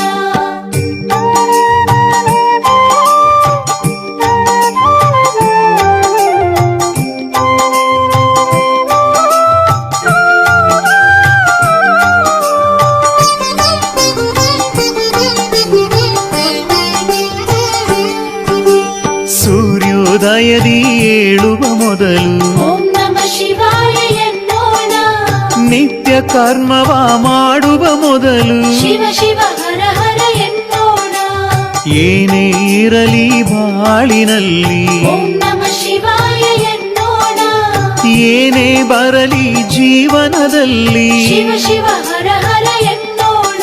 ಸೂರ್ಯೋದಯದಿ ಏಳುವ ಮೊದಲು ಓಂ ನಮ ಶಿವಾಯ ಎನ್ನೋಣ ನಿತ್ಯ ಕರ್ಮವ ಮಾಡುವ ಮೊದಲು ಶಿವ ಶಿವ ಹರ ಹರ ಎನ್ನೋಣ ಏನೇ ಇರಲಿ ಬಾಳಿನಲ್ಲಿ ಓಂ ನಮ ಶಿವಾಯ ಎನ್ನೋಣ ಏನೇ ಬರಲಿ ಜೀವನದಲ್ಲಿ ಶಿವ ಶಿವ ಹರ ಹರ ಎನ್ನೋಣ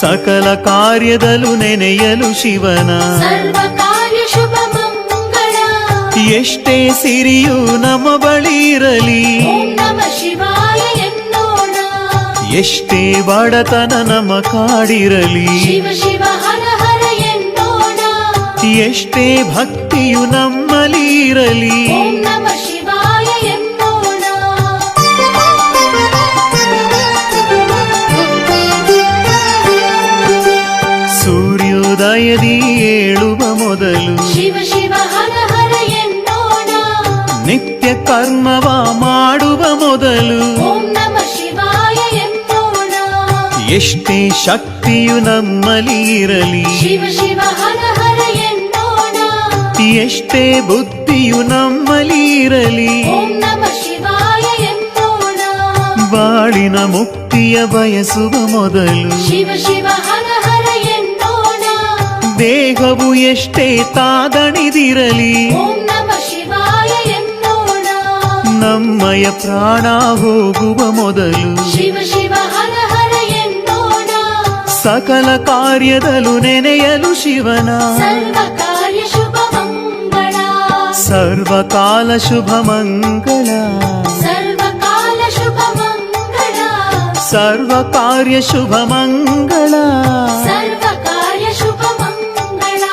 ಸಕಲ ಕಾರ್ಯದಲ್ಲೂ ನೆನೆಯಲು ಶಿವನ ಸರ್ವ ಕಾರ್ಯ ಶುಭ ಮಂಗಳ ಎಷ್ಟೇ ಸಿರಿಯು ನಮ್ಮ ಬಳಿ ಇರಲಿ ಓಂ ನಮ ಶಿವಾಯ ಎನ್ನೋಣ ಎಷ್ಟೇ ಬಡತನ ನಮ್ಮ ಕಾಡಿರಲಿ ಶಿವ ಶಿವ ಹರ ಹರ ಎನ್ನೋಣ ಎಷ್ಟೇ ಭಕ್ತಿಯು ನಮ್ಮಲ್ಲಿ ಇರಲಿ ಓಂ ನಮ ಶಿವಾಯ ಎನ್ನೋಣ ಸೂರ್ಯೋದಯದಿ ಏಳುವ ಮೊದಲು ಶಿವ ಶಿವ ಹರ ಹರ ಎನ್ನೋಣ ನಿತ್ಯ ಕರ್ಮವ ಮಾಡುವ ಮೊದಲು ಓಂ ನಮ ಶಿವಾಯ ಎನ್ನೋಣ ಎಷ್ಟೇ ಶಕ್ತಿಯು ನಮ್ಮಲ್ಲಿ ಇರಲಿ ಶಿವ ಶಿವ ಹರ ಹರ ಎನ್ನೋಣ ಎಷ್ಟೇ ಬುದ್ಧಿಯು ನಮ್ಮಲ್ಲಿ ಇರಲಿ ಓಂ ನಮ ಶಿವಾಯ ಎನ್ನೋಣ ಬಾಳಿನ ಮುಕ್ತಿಯ ಬಯಸುವ ಮೊದಲು ಶಿವ ಶಿವ ಹರ ಹರ ಎನ್ನೋಣ ದೇಹವು ಎಷ್ಟೇ ತಾದಣಿದಿರಲಿ ಓಂ ನಮ ಶಿವಾಯ ಎನ್ನೋಣ ನಮ್ಮಯ ಪ್ರಾಣ ಹೋಗುವ ಮೊದಲು ಶಿವ ಶಿವ ಹರ ಹರ ಎನ್ನೋಣ ಸಕಲ ಕಾರ್ಯದಲ್ಲೂ ನೆನೆಯಲು ಶಿವನ ಸರ್ವ ಕಾರ್ಯ ಶುಭ ಮಂಗಳ ಸರ್ವಕಾಲ ಶುಭ ಮಂಗಳ ಸರ್ವಕಾಲ ಶುಭ ಮಂಗಳ ಸರ್ವ ಕಾರ್ಯ ಶುಭ ಮಂಗಳ ಸರ್ವ ಕಾರ್ಯ ಶುಭ ಮಂಗಳ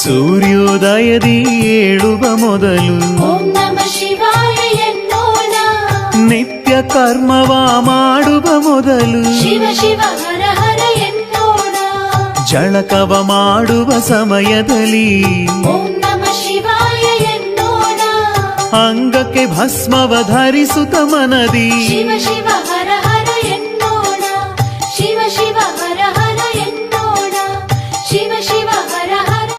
ಸೂರ್ಯೋದಯದಿ ಏಳುವ ಮೊದಲು ಓಂ ನಮ ಶಿವಾಯ ಎನ್ನೋಣ ನಿತ್ಯ ಕರ್ಮವ ಮಾಡುವ ಮೊದಲು ಶಿವ ಶಿವ ಹರ ಹರ ಎನ್ನೋಣ ಜಳಕವ ಮಾಡುವ ಸಮಯದಲ್ಲಿ ಓಂ ನಮ ಶಿವಾಯ ಎನ್ನೋಣ ಅಂಗಕ್ಕೆ ಭಸ್ಮವ ಧರಿಸುತ್ತ ಮನದಿ ಶಿವ ಶಿವ ಹರ ಹರ ಎನ್ನೋಣ ಶಿವ ಶಿವ ಹರ ಹರ ಎನ್ನೋಣ ಶಿವ ಶಿವ ಹರ ಹರ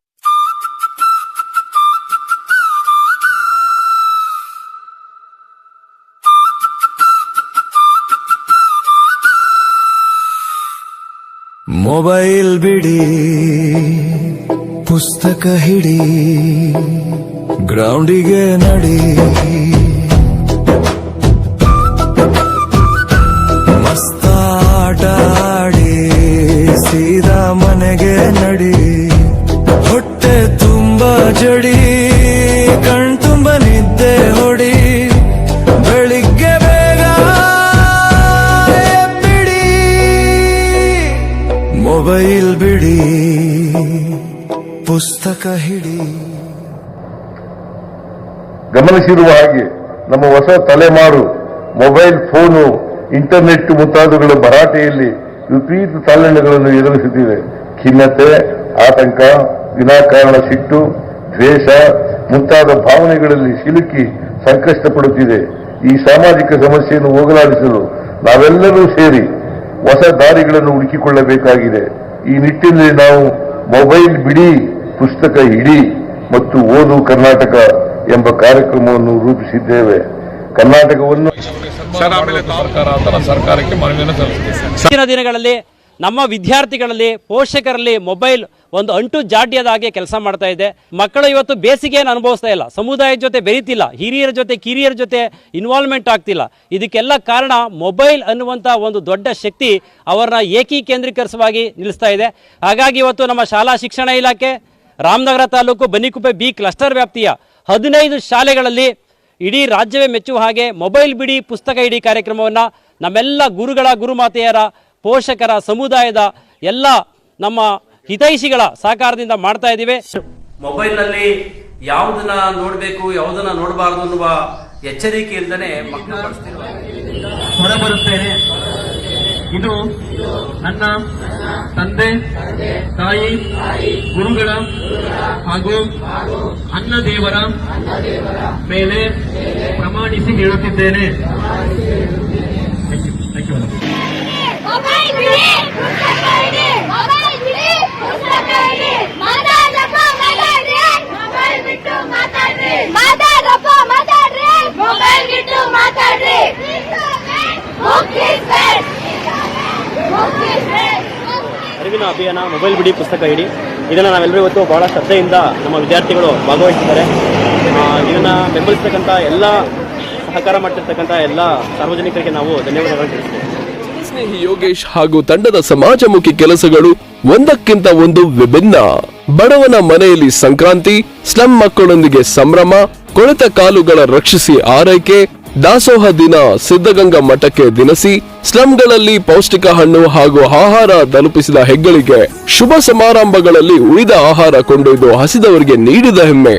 ಮೊಬೈಲ್ ಬಿಡಿ ಪುಸ್ತಕ ಹಿಡಿ ಗ್ರೌಂಡಿಗೆ ನಡಿ ಮಸ್ತಾಟ ಆಡಿ ಸೀದಾ ಮನೆಗೆ ನಡಿ ಹೊಟ್ಟೆ ತುಂಬ ಜಡಿ ಕಣ್ತುಂಬ ನಿದ್ದೆ ಹೊಡಿ ಬೆಳಿಗ್ಗೆ ಬೇಗ ಬಿಡಿ ಮೊಬೈಲ್ ಬಿಡಿ ಪುಸ್ತಕ ಹಿಡಿ. ಗಮನಿಸಿರುವ ಹಾಗೆ ನಮ್ಮ ಹೊಸ ತಲೆಮಾರು ಮೊಬೈಲ್ ಫೋನು ಇಂಟರ್ನೆಟ್ ಮುಂತಾದವುಗಳ ಭರಾಟೆಯಲ್ಲಿ ವಿಪರೀತ ತಾಲನೆಗಳನ್ನು ಎದುರಿಸುತ್ತಿದೆ. ಖಿನ್ನತೆ, ಆತಂಕ, ವಿನಾಕಾರಣ ಸಿಟ್ಟು, ದ್ವೇಷ ಮುಂತಾದ ಭಾವನೆಗಳಲ್ಲಿ ಸಿಲುಕಿ ಸಂಕಷ್ಟ ಪಡುತ್ತಿದೆ. ಈ ಸಾಮಾಜಿಕ ಸಮಸ್ಯೆಯನ್ನು ಹೋಗಲಾಡಿಸಲು ನಾವೆಲ್ಲರೂ ಸೇರಿ ಹೊಸ ದಾರಿಗಳನ್ನು ಹುಡುಕಿಕೊಳ್ಳಬೇಕಾಗಿದೆ. ಈ ನಿಟ್ಟಿನಲ್ಲಿ ನಾವು ಮೊಬೈಲ್ ಬಿಡಿ ಪುಸ್ತಕ ಹಿಡಿ ಮತ್ತು ಓದು ಕರ್ನಾಟಕ ಎಂಬ ಕಾರ್ಯಕ್ರಮವನ್ನು ರೂಪಿಸಿದ್ದೇವೆ. ಕರ್ನಾಟಕವನ್ನು ಸರ್ಕಾರಕ್ಕೆ ಮನವಿಯನ್ನು ಸಲ್ಲಿಸಿದ್ದೇವೆ. ಮುಂದಿನ ದಿನಗಳಲ್ಲಿ ನಮ್ಮ ವಿದ್ಯಾರ್ಥಿಗಳಲ್ಲಿ ಪೋಷಕರಲ್ಲಿ ಮೊಬೈಲ್ ಒಂದು ಅಂಟು ಜಾಡ್ಯದ ಹಾಗೆ ಕೆಲಸ ಮಾಡ್ತಾ ಇದೆ. ಮಕ್ಕಳು ಇವತ್ತು ಬೇಸಿಗೆಯನ್ನು ಅನುಭವಿಸ್ತಾ ಇಲ್ಲ, ಸಮುದಾಯದ ಜೊತೆ ಬೆರೀತಿಲ್ಲ, ಹಿರಿಯರ ಜೊತೆ ಕಿರಿಯರ ಜೊತೆ ಇನ್ವಾಲ್ವ್ಮೆಂಟ್ ಆಗ್ತಿಲ್ಲ. ಇದಕ್ಕೆಲ್ಲ ಕಾರಣ ಮೊಬೈಲ್ ಅನ್ನುವಂಥ ಒಂದು ದೊಡ್ಡ ಶಕ್ತಿ ಅವರನ್ನ ಏಕೀಕೇಂದ್ರೀಕರಿಸುವಾಗಿ ನಿಲ್ಲಿಸ್ತಾ ಇದೆ. ಹಾಗಾಗಿ ಇವತ್ತು ನಮ್ಮ ಶಾಲಾ ಶಿಕ್ಷಣ ಇಲಾಖೆ ರಾಮನಗರ ತಾಲೂಕು ಬನ್ನಿಕುಪ್ಪೆ ಬಿ ಕ್ಲಸ್ಟರ್ ವ್ಯಾಪ್ತಿಯ 15 ಶಾಲೆಗಳಲ್ಲಿ ಇಡೀ ರಾಜ್ಯವೇ ಮೆಚ್ಚುವ ಹಾಗೆ ಮೊಬೈಲ್ ಬಿಡಿ ಪುಸ್ತಕ ಇಡಿ ಕಾರ್ಯಕ್ರಮವನ್ನು ನಮ್ಮೆಲ್ಲ ಗುರುಗಳ ಗುರುಮಾತೆಯರ ಪೋಷಕರ ಸಮುದಾಯದ ಎಲ್ಲ ನಮ್ಮ ಹಿತೈಷಿಗಳ ಸಹಕಾರದಿಂದ ಮಾಡ್ತಾ ಇದ್ದೀವಿ. ಮೊಬೈಲ್ನಲ್ಲಿ ಯಾವುದನ್ನ ನೋಡಬೇಕು ಯಾವುದನ್ನ ನೋಡಬಾರ್ದು ಅನ್ನುವ ಎಚ್ಚರಿಕೆ ಇಲ್ಲದೆ ಮಕ್ಕಳು ಹೊರಬರುತ್ತೇನೆ. ಇದು ನನ್ನ ತಂದೆ ತಾಯಿ ಗುರುಗಳ ಹಾಗೂ ಅನ್ನ ದೇವರ ಮೇಲೆ ಪ್ರಮಾಣಿಸಿ ಹೇಳುತ್ತಿದ್ದೇನೆ. ಅರಿವಿನ ಅಭಿಯಾನ ಮೊಬೈಲ್ ಬಿಡಿ ಪುಸ್ತಕ ಇಡಿ, ಇದನ್ನು ನಾವೆಲ್ಲರೂ ಇವತ್ತು ಬಹಳ ಶ್ರದ್ಧೆಯಿಂದ ನಮ್ಮ ವಿದ್ಯಾರ್ಥಿಗಳು ಭಾಗವಹಿಸಿದ್ದಾರೆ. ಇದನ್ನು ಬೆಂಬಲಿಸ್ತಕ್ಕಂಥ ಎಲ್ಲ ಸಹಕಾರ ಮಾಡ್ತಿರ್ತಕ್ಕಂಥ ಎಲ್ಲ ಸಾರ್ವಜನಿಕರಿಗೆ ನಾವು ಧನ್ಯವಾದಗಳನ್ನು ತಿಳಿಸ್ತೇವೆ. ಸ್ನೇಹಿ ಯೋಗೇಶ್ ಹಾಗೂ ತಂಡದ ಸಮಾಜಮುಖಿ ಕೆಲಸಗಳು ಒಂದಕ್ಕಿಂತ ಒಂದು ವಿಭಿನ್ನ. ಬಡವನ ಮನೆಯಲ್ಲಿ ಸಂಕ್ರಾಂತಿ, ಸ್ಲಂ ಮಕ್ಕಳೊಂದಿಗೆ ಸಂಭ್ರಮ, ಕೊಳೆತ ಕಾಲುಗಳ ರಕ್ಷಿಸಿ ಆರೈಕೆ, ದಾಸೋಹ ದಿನ, ಸಿದ್ಧಗಂಗಾ ಮಠಕ್ಕೆ ದಿನಸಿ, ಸ್ಲಂಗಳಲ್ಲಿ ಪೌಷ್ಟಿಕ ಹಣ್ಣು ಹಾಗೂ ಆಹಾರ ತಲುಪಿಸಿದ ಹೆಗ್ಗಳಿಗೆ, ಶುಭ ಸಮಾರಂಭಗಳಲ್ಲಿ ಉಳಿದ ಆಹಾರ ಕೊಂಡೊಯ್ದು ಹಸಿದವರಿಗೆ ನೀಡಿದ ಹೆಮ್ಮೆ,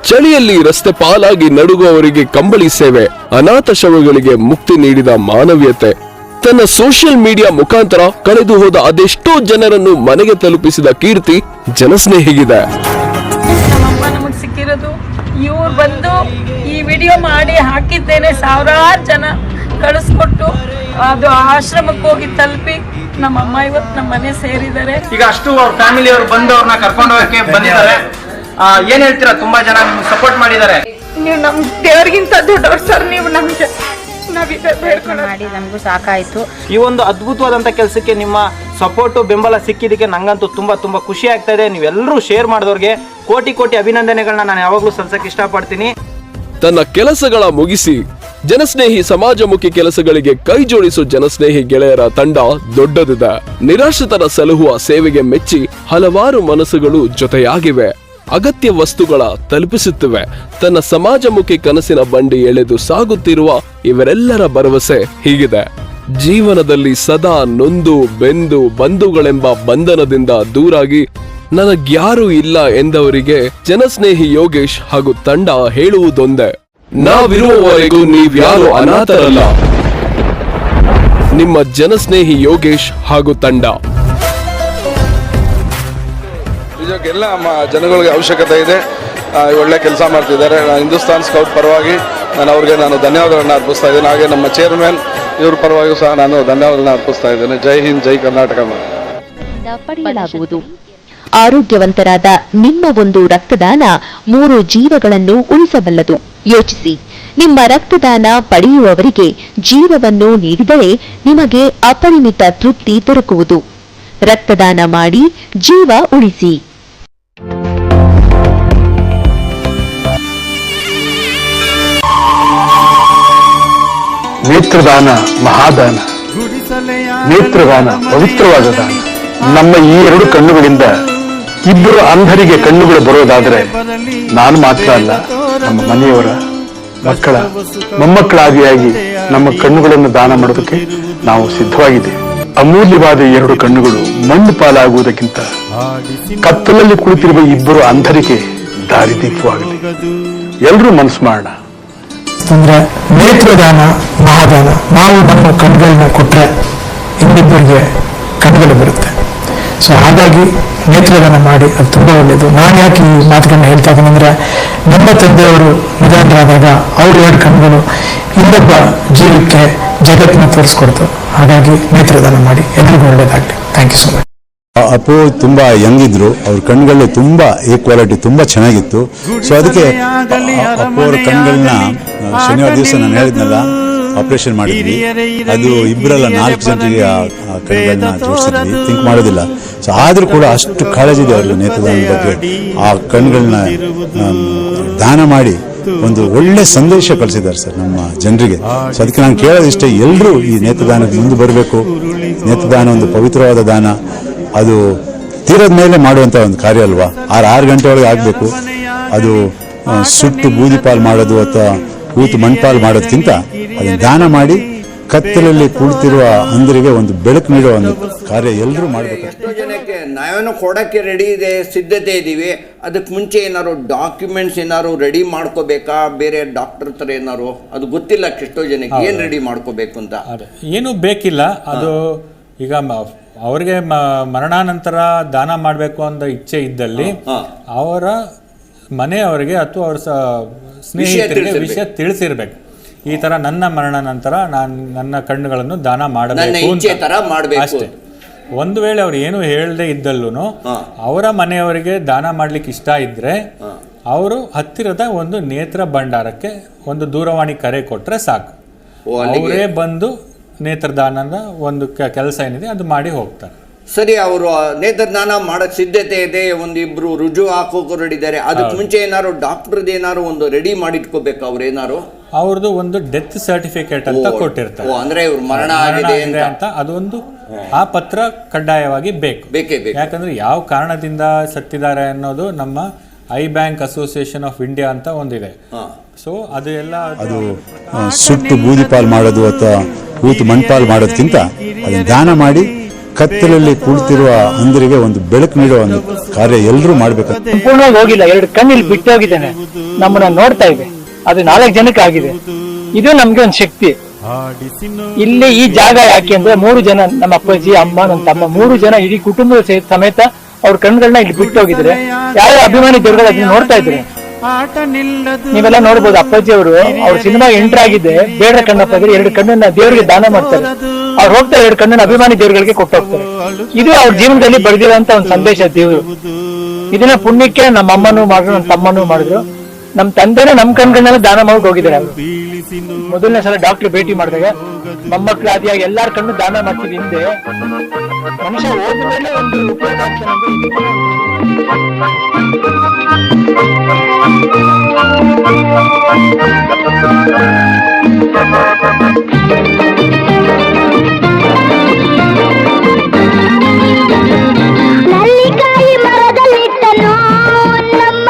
ಚಳಿಯಲ್ಲಿ ರಸ್ತೆ ಪಾಲಾಗಿ ನಡುಗುವವರಿಗೆ ಕಂಬಳಿ ಸೇವೆ, ಅನಾಥ ಶವಗಳಿಗೆ ಮುಕ್ತಿ ನೀಡಿದ ಮಾನವೀಯತೆ, ತನ್ನ ಸೋಷಿಯಲ್ ಮೀಡಿಯಾ ಮುಖಾಂತರ ಕಳೆದು ಹೋದ ಅದೆಷ್ಟೋ ಜನರನ್ನು ಮನೆಗೆ ತಲುಪಿಸಿದ ಕೀರ್ತಿ ಜನಸ್ನೇಹಿಗಿದೆ. ನಮ್ಮಮ್ಮ ನಮಗ್ ಸಿಕ್ಕಿರೋದು, ಇವ್ರು ಬಂದು ಈ ವಿಡಿಯೋ ಮಾಡಿ ಹಾಕಿದ್ದೇನೆ, ಸಾವಿರಾರು ಜನ ಕಳಿಸ್ಕೊಟ್ಟು ಅದು ಆಶ್ರಮಕ್ಕೆ ಹೋಗಿ ತಲುಪಿ ನಮ್ಮಮ್ಮ ಇವತ್ತು ನಮ್ಮ ಮನೆ ಸೇರಿದ್ದಾರೆ. ಈಗ ಅಷ್ಟು ಅವ್ರ ಫ್ಯಾಮಿಲಿ ಅವರು ಬಂದು ಅವ್ರನ್ನ ಕರ್ಕೊಂಡು ಹೋಗಕ್ಕೆ ಬಂದಿದ್ದಾರೆ. ಏನ್ ಹೇಳ್ತೀರಾ? ತುಂಬಾ ಜನ ನಿಮ್ಗೆ ಸಪೋರ್ಟ್ ಮಾಡಿದ್ದಾರೆ. ನೀವು ನಮ್ ದೇವ್ರಿಗಿಂತ ದೊಡ್ಡವ್ರು ಸರ್, ನೀವು ನಮ್ಗೆ ಮಾಡಿ ನಮಗೂ ಸಾಕಾಯ್ತು. ಈ ಒಂದು ಅದ್ಭುತವಾದಂತ ಕೆಲಸಕ್ಕೆ ನಿಮ್ಮ ಸಪೋರ್ಟ್ ಬೆಂಬಲ ಸಿಕ್ಕಿದ್ದಕ್ಕೆ ನಂಗಂತೂ ತುಂಬಾ ಖುಷಿ ಆಗ್ತಾ ಇದೆ. ನೀವೆಲ್ಲರೂ ಶೇರ್ ಮಾಡಿದವ್ರಿಗೆ ಕೋಟಿ ಕೋಟಿ ಅಭಿನಂದನೆಗಳನ್ನ ನಾನು ಯಾವಾಗ್ಲೂ ಸಲ್ಲಿಸಕ್ಕೆ ಇಷ್ಟಪಡ್ತೀನಿ. ತನ್ನ ಕೆಲಸಗಳ ಮುಗಿಸಿ ಜನಸ್ನೇಹಿ ಸಮಾಜಮುಖಿ ಕೆಲಸಗಳಿಗೆ ಕೈ ಜೋಡಿಸೋ ಜನಸ್ನೇಹಿ ಗೆಳೆಯರ ತಂಡ ದೊಡ್ಡದಿದೆ. ನಿರಾಶ್ರಿತರ ಸಲಹುವ ಸೇವೆಗೆ ಮೆಚ್ಚಿ ಹಲವಾರು ಮನಸ್ಸುಗಳು ಜೊತೆಯಾಗಿವೆ. ಅಗತ್ಯ ವಸ್ತುಗಳ ತಲುಪಿಸುತ್ತಿವೆ. ತನ್ನ ಸಮಾಜಮುಖಿ ಕನಸಿನ ಬಂಡಿ ಎಳೆದು ಸಾಗುತ್ತಿರುವ ಇವರೆಲ್ಲರ ಭರವಸೆ ಹೀಗಿದೆ: ಜೀವನದಲ್ಲಿ ಸದಾ ನೊಂದು ಬೆಂದು ಬಂಧುಗಳೆಂಬ ಬಂಧನದಿಂದ ದೂರಾಗಿ ನನಗ್ಯಾರೂ ಇಲ್ಲ ಎಂದವರಿಗೆ ಜನಸ್ನೇಹಿ ಯೋಗೇಶ್ ಹಾಗೂ ತಂಡ ಹೇಳುವುದೊಂದೇ: ನಾವಿರುವವರೆಗೂ ನೀವ್ಯಾರು ಅನಾಥರಲ್ಲ. ನಿಮ್ಮ ಜನಸ್ನೇಹಿ ಯೋಗೇಶ್ ಹಾಗೂ ತಂಡ. ನಿಜಕ್ಕೆಲ್ಲ ಜನಗಳಿಗೆ ಅವಶ್ಯಕತೆ ಇದೆ. ಒಳ್ಳೆ ಕೆಲಸ ಮಾಡ್ತಿದ್ದಾರೆ. ಹಿಂದೂಸ್ತಾನ್ ಸ್ಕೌಟ್ ಪರವಾಗಿ ನಾನು ಧನ್ಯವಾದಗಳನ್ನ ಅರ್ಪಿಸ್ತಾ ಇದ್ದೇನೆ. ಹಾಗೆ ನಮ್ಮ ಚೇರ್ಮನ್ ಇವ್ರ ಪರವಾಗಿಯೂ ಸಹ ನಾನು ಧನ್ಯವಾದಗಳನ್ನ ಅರ್ಪಿಸ್ತಾ ಇದ್ದೇನೆ. ಜೈ ಹಿಂದ್, ಜೈ ಕರ್ನಾಟಕ. ಪಡೆಯಲಾಗುವುದು. ಆರೋಗ್ಯವಂತರಾದ ನಿಮ್ಮ ಒಂದು ರಕ್ತದಾನ 3 ಜೀವಗಳನ್ನು ಉಳಿಸಬಲ್ಲದು. ಯೋಚಿಸಿ, ನಿಮ್ಮ ರಕ್ತದಾನ ಪಡೆಯುವವರಿಗೆ ಜೀವವನ್ನು ನೀಡಿದರೆ ನಿಮಗೆ ಅಪರಿಮಿತ ತೃಪ್ತಿ ದೊರಕುವುದು. ರಕ್ತದಾನ ಮಾಡಿ, ಜೀವ ಉಳಿಸಿ. ನೇತ್ರದಾನ ಮಹಾದಾನ. ನೇತ್ರದಾನ ಪವಿತ್ರವಾದ ದಾನ. ನಮ್ಮ ಈ 2 ಕಣ್ಣುಗಳಿಂದ ಇಬ್ಬರು ಅಂಧರಿಗೆ ಕಣ್ಣುಗಳು ಬರೋದಾದರೆ ನಾನು ಮಾತ್ರ ಅಲ್ಲ, ನಮ್ಮ ಮನೆಯವರ ಮಕ್ಕಳ ಮೊಮ್ಮಕ್ಕಳಾದಿಯಾಗಿ ನಮ್ಮ ಕಣ್ಣುಗಳನ್ನು ದಾನ ಮಾಡೋದಕ್ಕೆ ನಾವು ಸಿದ್ಧವಾಗಿದ್ದೇವೆ. ಅಮೂಲ್ಯವಾದ 2 ಕಣ್ಣುಗಳು ಮಣ್ಣು ಪಾಲಾಗುವುದಕ್ಕಿಂತ ಕತ್ತಲಲ್ಲಿ ಕುಳಿತಿರುವ ಇಬ್ಬರು ಅಂಧರಿಗೆ ದಾರಿದೀಪವಾಗಲಿ. ಎಲ್ಲರೂ ಮನಸ್ಸು ಮಾಡೋಣ. ಅಂದ್ರೆ ನೇತ್ರದಾನ ಮಹಾದಾನ. ನಾವು ನಮ್ಮ ಕಣ್ಣುಗಳನ್ನ ಕೊಟ್ಟರೆ ಇನ್ನಿಬ್ಬರಿಗೆ ಕಣ್ಣುಗಳು ಬರುತ್ತೆ. ಸೊ ಹಾಗಾಗಿ ನೇತ್ರದಾನ ಮಾಡಿ, ಅದು ತುಂಬ ಒಳ್ಳೆಯದು. ನಾನು ಯಾಕೆ ಈ ಮಾತುಗಳನ್ನ ಹೇಳ್ತಾ ಇದ್ದೀನಿ ಅಂದರೆ, ನಮ್ಮ ತಂದೆಯವರು ನಿಧನರಾದಾಗ ಅವ್ರ 2 ಕಣ್ಣುಗಳು ಇನ್ನೊಬ್ಬ ಜೀವಕ್ಕೆ ಜಗತ್ತನ್ನ ತೋರಿಸ್ಕೊಡ್ತು. ಹಾಗಾಗಿ ನೇತ್ರದಾನ ಮಾಡಿ, ಎಲ್ರಿಗೂ ಒಳ್ಳೇದಾಗಲಿ. Thank you so much. Appu ತುಂಬ ಯಂಗ್ ಇದ್ರು, ಅವ್ರ ಕಣ್ಗಳು ತುಂಬಾ ಈಕ್ವಾಲಿಟಿ ತುಂಬಾ ಚೆನ್ನಾಗಿತ್ತು. ಸೊ ಅದಕ್ಕೆ ಅಪ್ಪು ಅವ್ರ ಕಣ್ಗಳನ್ನ ಶನಿವಾರ ದಿವಸ ನಾನು ಹೇಳಿದ್ನಲ್ಲ ಆಪರೇಷನ್ ಮಾಡಿದ್ವಿ. ಅದು ಇಬ್ಬರಲ್ಲ 4 ಜನರಿಗೆ ಆ ಕಣ್ಗಳನ್ನ ಜೋಡಿಸಿದ್ವಿ. ಥಿಂಕ್ ಮಾಡೋದಿಲ್ಲ. ಸೊ ಆದ್ರೂ ಕೂಡ ಅಷ್ಟು ಕಾಳಜಿ ಇದೆ ಅವ್ರಿಗೆ ನೇತ್ರದಾನದ ಬಗ್ಗೆ. ಆ ಕಣ್ಗಳನ್ನ ದಾನ ಮಾಡಿ ಒಂದು ಒಳ್ಳೆ ಸಂದೇಶ ಕಳಿಸಿದ್ದಾರೆ ಸರ್ ನಮ್ಮ ಜನರಿಗೆ. ಸೊ ಅದಕ್ಕೆ ನಾನು ಕೇಳೋದಿಷ್ಟೇ, ಎಲ್ಲರೂ ಈ ನೇತ್ರದಾನಕ್ಕೆ ಮುಂದೆ ಬರಬೇಕು. ನೇತ್ರದಾನ ಒಂದು ಪವಿತ್ರವಾದ ದಾನ. ಅದು ತೀರದ ಮೇಲೆ ಮಾಡುವಂತ ಒಂದು ಕಾರ್ಯ ಅಲ್ವಾ. 6 ಗಂಟೆ ಒಳಗೆ ಆಗಬೇಕು. ಅದು ಸುಟ್ಟು ಬೂದಿ ಪಾಲು ಮಾಡೋದು ಅಥವಾ ಕೂತು ಮಣ್ಪಾಲು ಮಾಡೋದಕ್ಕಿಂತ ಅದನ್ನು ದಾನ ಮಾಡಿ ಕತ್ತಲಲ್ಲಿ ಕುಳಿತಿರುವ ಅಂಧರಿಗೆ ಒಂದು ಬೆಳಕು ನೀಡುವ ಒಂದು ಕಾರ್ಯ ಎಲ್ಲರೂ ಮಾಡಬೇಕು. ಎಷ್ಟೋ ಜನಕ್ಕೆ ನಾವೇನೋ ಕೊಡಕ್ಕೆ ರೆಡಿ ಇದೆ, ಸಿದ್ಧತೆ ಇದ್ದೀವಿ. ಅದಕ್ಕೆ ಮುಂಚೆ ಏನಾದ್ರು ಡಾಕ್ಯುಮೆಂಟ್ಸ್ ಏನಾದ್ರು ರೆಡಿ ಮಾಡ್ಕೋಬೇಕಾ, ಬೇರೆ ಡಾಕ್ಟರ್ ಹತ್ರ ಏನಾದ್ರು ಅದು ಗೊತ್ತಿಲ್ಲ. ಎಷ್ಟೋ ಜನಕ್ಕೆ ಏನು ರೆಡಿ ಮಾಡ್ಕೋಬೇಕು ಅಂತ ಏನು ಬೇಕಿಲ್ಲ. ಅದು ಈಗ ಅವರಿಗೆ ಮರಣಾನಂತರ ದಾನ ಮಾಡಬೇಕು ಅಂತ ಇಚ್ಛೆ ಇದ್ದಲ್ಲಿ ಅವರ ಮನೆಯವರಿಗೆ ಅಥವಾ ಅವರ ಸ್ನೇಹಿತರಿಗೆ ವಿಷಯ ತಿಳಿಸಿರ್ಬೇಕು. ಈ ತರ ನನ್ನ ಮರಣ ನಂತರ ನನ್ನ ಕಣ್ಣುಗಳನ್ನು ದಾನ ಮಾಡಬೇಕು ಅಷ್ಟೇ. ಒಂದು ವೇಳೆ ಅವ್ರು ಏನು ಹೇಳದೆ ಇದ್ದಲ್ಲೂ ಅವರ ಮನೆಯವರಿಗೆ ದಾನ ಮಾಡ್ಲಿಕ್ಕೆ ಇಷ್ಟ ಇದ್ರೆ ಅವರು ಹತ್ತಿರದ ಒಂದು ನೇತ್ರ ಭಂಡಾರಕ್ಕೆ ಒಂದು ದೂರವಾಣಿ ಕರೆ ಕೊಟ್ರೆ ಸಾಕು. ಅವರೇ ಬಂದು ನೇತ್ರದಾನದ ಒಂದು ಕೆಲಸ ಏನಿದೆ ಅದು ಮಾಡಿ ಹೋಗ್ತಾರೆ. ಸರಿ, ಅವರು ನೇತ್ರದಾನ ಮಾಡಕ್ ಸಿದ್ಧತೆ ಇದೆ, ಒಂದಿಬ್ರು ರುಜು ಹಾಕೋಕೆ ರೆಡಿದ್ದಾರೆ. ಅದಕ್ಕೆ ಮುಂಚೆ ಏನಾರು ಡಾಕ್ಟರ್ದು ಏನಾರು ಒಂದು ರೆಡಿ ಮಾಡಿಟ್ಕೋಬೇಕು. ಅವ್ರೇನಾರು ಅವ್ರದ್ದು ಒಂದು ಡೆತ್ ಸರ್ಟಿಫಿಕೇಟ್ ಅಂತ ಕೊಟ್ಟಿರ್ತಾರೆ. ಅಂದ್ರೆ ಇವ್ರು ಮರಣ ಆಗಿದೆ ಅಂತ ಅದೊಂದು ಆ ಪತ್ರ ಕಡ್ಡಾಯವಾಗಿ ಬೇಕೇ ಬೇಕು. ಯಾಕಂದ್ರೆ ಯಾವ ಕಾರಣದಿಂದ ಸತ್ತಿದ್ದಾರೆ ಅನ್ನೋದು ನಮ್ಮ I bank association of India ಅಂತ ಒಂದಿದೆ. ಸೊ ಅದು ಎಲ್ಲ ಅದು ಸುಟ್ಟು ಬೂದಿ ಪಾಲು ಮಾಡೋದು ಅಥವಾ ಕೂತು ಮಣ್ಪಾಲು ಮಾಡೋದಕ್ಕಿಂತ ಅದನ್ನು ದಾನ ಮಾಡಿ ಕತ್ತಲಲ್ಲಿ ಕುಳಿತಿರುವ ಅಂಧರಿಗೆ ಒಂದು ಬೆಳಕು ನೀಡುವ ಒಂದು ಕಾರ್ಯ ಎಲ್ಲರೂ ಮಾಡಬೇಕು. ಸಂಪೂರ್ಣವಾಗಿ ಹೋಗಿಲ್ಲ, 2 ಕಣ್ಣಲ್ಲಿ ಬಿಟ್ಟು ಹೋಗಿದ್ದೇನೆ. ನಮ್ಮನ್ನ ನೋಡ್ತಾ ಇದೆ. ಅದು 4 ಜನಕ್ಕೆ ಆಗಿದೆ. ಇದು ನಮ್ಗೆ ಒಂದು ಶಕ್ತಿ. ಇಲ್ಲಿ ಈ ಜಾಗ ಯಾಕೆ ಅಂದ್ರೆ 3 ಜನ, ನಮ್ಮ ಅಪ್ಪಾಜಿ, ಅಮ್ಮ, ನನ್ನ ತಮ್ಮ 3 ಜನ ಇಡೀ ಕುಟುಂಬದ ಸಮೇತ ಅವ್ರ ಕಣ್ಗಳನ್ನ ಇಲ್ಲಿ ಬಿಟ್ಟು ಹೋಗಿದ್ರೆ ಯಾವ ಅಭಿಮಾನಿ ದೇವರುಗಳು ಅದನ್ನ ನೋಡ್ತಾ ಇದ್ರೆ ನೀವೆಲ್ಲ ನೋಡ್ಬೋದು. ಅಪ್ಪಾಜಿ ಅವರು ಅವ್ರ ಸಿನಿಮಾ ಎಂಟರ್ ಆಗಿದೆ, ಬೇಡ ಕಣ್ಣಪ್ಪ ಇದ್ರೆ 2 ಕಣ್ಣನ್ನ ದೇವರಿಗೆ ದಾನ ಮಾಡ್ತಾರೆ. ಅವ್ರು ಹೋಗ್ತಾರೆ 2 ಕಣ್ಣನ್ನ ಅಭಿಮಾನಿ ದೇವರುಗಳಿಗೆ ಕೊಟ್ಟು ಹೋಗ್ತಾರೆ. ಇದು ಅವ್ರ ಜೀವನದಲ್ಲಿ ಬರೆದಿರುವಂತ ಒಂದು ಸಂದೇಶ ದೇವರು. ಇದನ್ನ ಪುಣ್ಯಕ್ಕೆ ನಮ್ಮ ಅಮ್ಮನೂ ಮಾಡಿದ್ರು, ನಮ್ಮ ತಮ್ಮನೂ ಮಾಡಿದ್ರು. ನಮ್ ತಂದೆನೇ ನಮ್ ಕಣ್ಗಳನ್ನೆಲ್ಲ ದಾನ ಮಾಡಿ ಹೋಗಿದ್ದಾರೆ. ಅವರು ಮೊದಲನೇ ಸಲ ಡಾಕ್ಟರ್ ಭೇಟಿ ಮಾಡಿದಾಗ ಮೊಮ್ಮಕ್ಕಳು ಆದಿಯಾಗಿ ಎಲ್ಲಾರ ಕಣ್ಣು ದಾನ ಮಾಡ್ತಿದ್ದ ಹಿಂದೆ ಮನುಷ್ಯ ಹೋದ್ಮೇಲೆ ಒಂದು ಉಪಯೋಗ ನಲ್ಲಿಕಾಯಿ ಮರದಲ್ಲಿಟ್ಟನು ನಮ್ಮ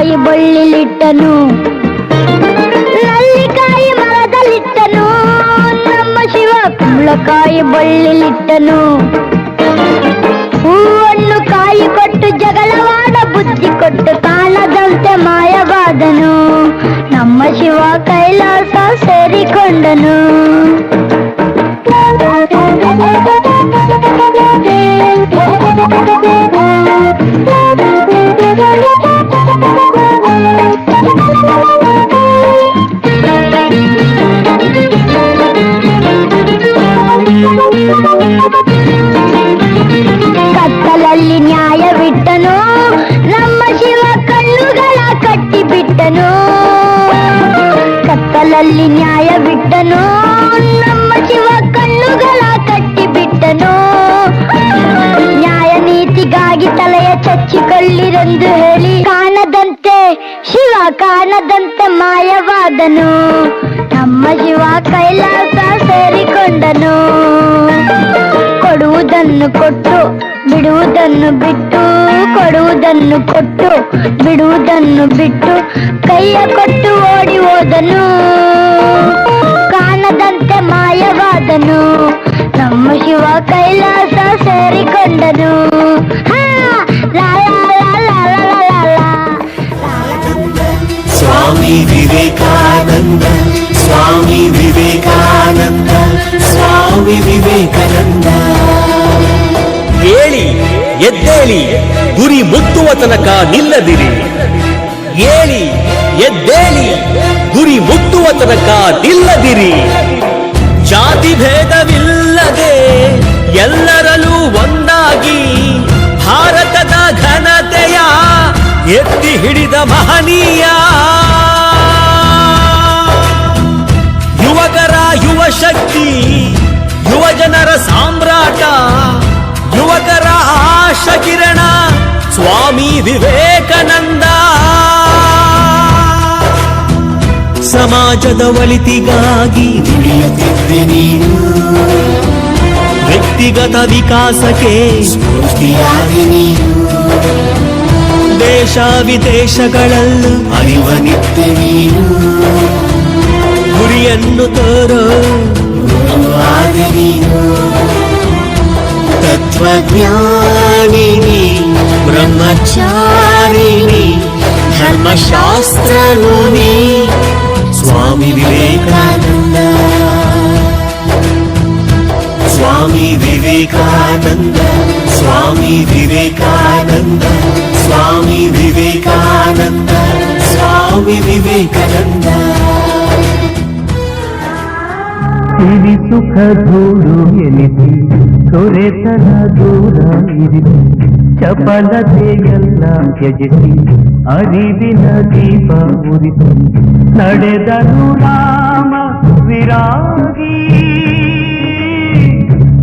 ಕುಂಬಳಕಾಯಿ ಬಳ್ಳಿಲಿಟ್ಟನು, ನಲ್ಲಿಕಾಯಿ ಮರದಲ್ಲಿಟ್ಟನು, ನಮ್ಮ ಶಿವ ಕುಂಬಳಕಾಯಿ ಬಳ್ಳಿಲಿಟ್ಟನು. ಹೂವನ್ನು ಕಾಯಿ ಕೊಟ್ಟು ಜಗಳವಾಡ ಬುದ್ಧಿ ಕೊಟ್ಟು ಕಾಣದಂತೆ ಮಾಯವಾದನು, ನಮ್ಮ ಶಿವ ಕೈಲಾಸ ಸೇರಿಕೊಂಡನು. ಕತ್ತಲಲ್ಲಿ ನ್ಯಾಯವಿಟ್ಟನು, ನಮ್ಮ ಶಿವ ಕಣ್ಣುಗಳ ಕಟ್ಟಿಬಿಟ್ಟನು. ಕತ್ತಲಲ್ಲಿ ನ್ಯಾಯವಿಟ್ಟನು, ನಮ್ಮ ಶಿವ ಕಣ್ಣುಗಳ ಕಟ್ಟಿಬಿಟ್ಟನು. ನ್ಯಾಯ ನೀತಿಗಾಗಿ ತಲೆಯ ಚಚ್ಚಿಕೊಳ್ಳಿರೆಂದು ಹೇಳಿ ಕಾಣದಂತೆ ಶಿವ ಕಾಣದಂತೆ ಮಾಯವಾದನು, ನಮ್ಮ ಶಿವ ಕೈಲಾಸ ಸೇರಿಕೊಂಡನು. ಕೊಡುವುದನ್ನು ಕೊಟ್ಟು ಬಿಡುವುದನ್ನು ಬಿಟ್ಟು, ಕೊಡುವುದನ್ನು ಕೊಟ್ಟು ಬಿಡುವುದನ್ನು ಬಿಟ್ಟು ಕೈಯ ಕೊಟ್ಟು ಓಡಿ ಹೋದನು, ಕಾಣದಂತೆ ಮಾಯವಾದನು, ನಮ್ಮ ಶಿವ ಕೈಲಾಸ ಸೇರಿಕೊಂಡನು. ಸ್ವಾಮಿ ವಿವೇಕಾನಂದ, ಸ್ವಾಮಿ ವಿವೇಕಾನಂದ, ಸ್ವಾಮಿ ವಿವೇಕಾನಂದ. ಏಳಿ ಎದ್ದೇಳಿ, ಗುರಿ ಮುಟ್ಟುವ ತನಕ ನಿಲ್ಲದಿರಿ. ಏಳಿ ಎದ್ದೇಳಿ, ಗುರಿ ಮುಟ್ಟುವ ತನಕ ನಿಲ್ಲದಿರಿ. ಜಾತಿ ಭೇದವಿಲ್ಲದೆ ಎಲ್ಲರಲ್ಲೂ ಒಂದಾಗಿ ಭಾರತದ ಘನತೆಯ ಎತ್ತಿ ಹಿಡಿದ ಮಹನೀಯ. ಯುವಕರ ಯುವ ಶಕ್ತಿ, ಯುವ ಜನರ ಸಾಮ್ರಾಟ, ಯುವಕರ ಆಶಾ ಕಿರಣ ಸ್ವಾಮಿ ವಿವೇಕಾನಂದ. ಸಮಾಜದ ಒಳಿತಿಗಾಗಿ ದುಡಿಯುತ್ತಿದ್ದೆ ನೀನು, ವ್ಯಕ್ತಿಗತ ವಿಕಾಸಕ್ಕೆ ಸ್ಫೂರ್ತಿಯಾಗಿ ನೀನು. ದೇಶ ವಿದೇಶಗಳಲ್ಲೂ ಅರಿವನಿತ್ತೆ ನೀನು, ಗುರಿಯನ್ನು ತೋರೋ ಗುರುವಾದೆ ನೀನು. ತತ್ವಜ್ಞಾನಿನಿ ಬ್ರಹ್ಮಚಾರಿಣಿ ಧರ್ಮಶಾಸ್ತ್ರನುನಿ ಸ್ವಾಮಿ ವಿವೇಕಾನಂದ. ಸ್ವಾಮಿ ವಿವೇಕಾನಂದ, ಸ್ವಾಮಿ ವಿವೇಕಾನಂದ, ಸ್ವಾಮಿ ವಿವೇಕಾನಂದ, ಸ್ವಾಮಿ ವಿವೇಕಾನಂದ. ಸಿರಿ ಸುಖ ಧೂಳು ಎನಿಸಿ ದೊರೆತನ ದೂರ ಇರಿಸಿ, ಚಪಲತೆಯೆಲ್ಲ ತ್ಯಜಿಸಿ ಅರಿವಿನ ದೀಪ ಉರಿಸಿ, ನಡೆದನು ರಾಮ ವಿರಾಗಿ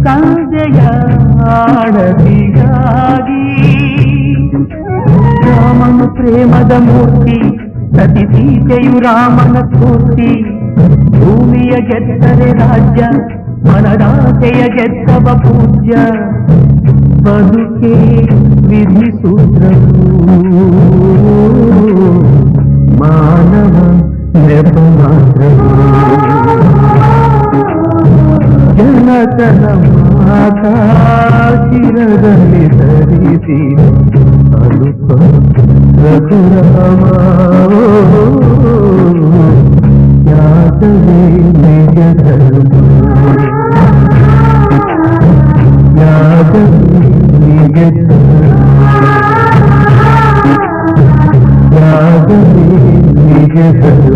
ಸಂಜೆಯ ಆಡತಿಗಾಗಿ. ರಾಮನು ಪ್ರೇಮದ ಮೂರ್ತಿ, ಸತಿ ಸೀತೆಯು ರಾಮನ ಸ್ಫೂರ್ತಿ. ಭೂಮಿಯ ಗೆದ್ದರೆ ರಾಜ್ಯ, ಮನದಾಸೆಯ ಗೆದ್ದವ ಪೂಜ್ಯ. ಬದುಕೆ ವಿಧಿ ಸೂತ್ರವು, ಮಾನವ ನೆಪ ಮಾತ್ರವು. ಜನತನ ಮಾತಾ ಶಿರದಲ್ಲಿ ಧರಿಸಿ ಅನುಪ ರಘುರಾಮ. ಯಾದವೇ ನಿಜ ಧರ್ಮ, ಯಾದವೇ ನಿಜ ಧರ್ಮ, ಯಾದವೇ ನಿಜ ಧರ್ಮ.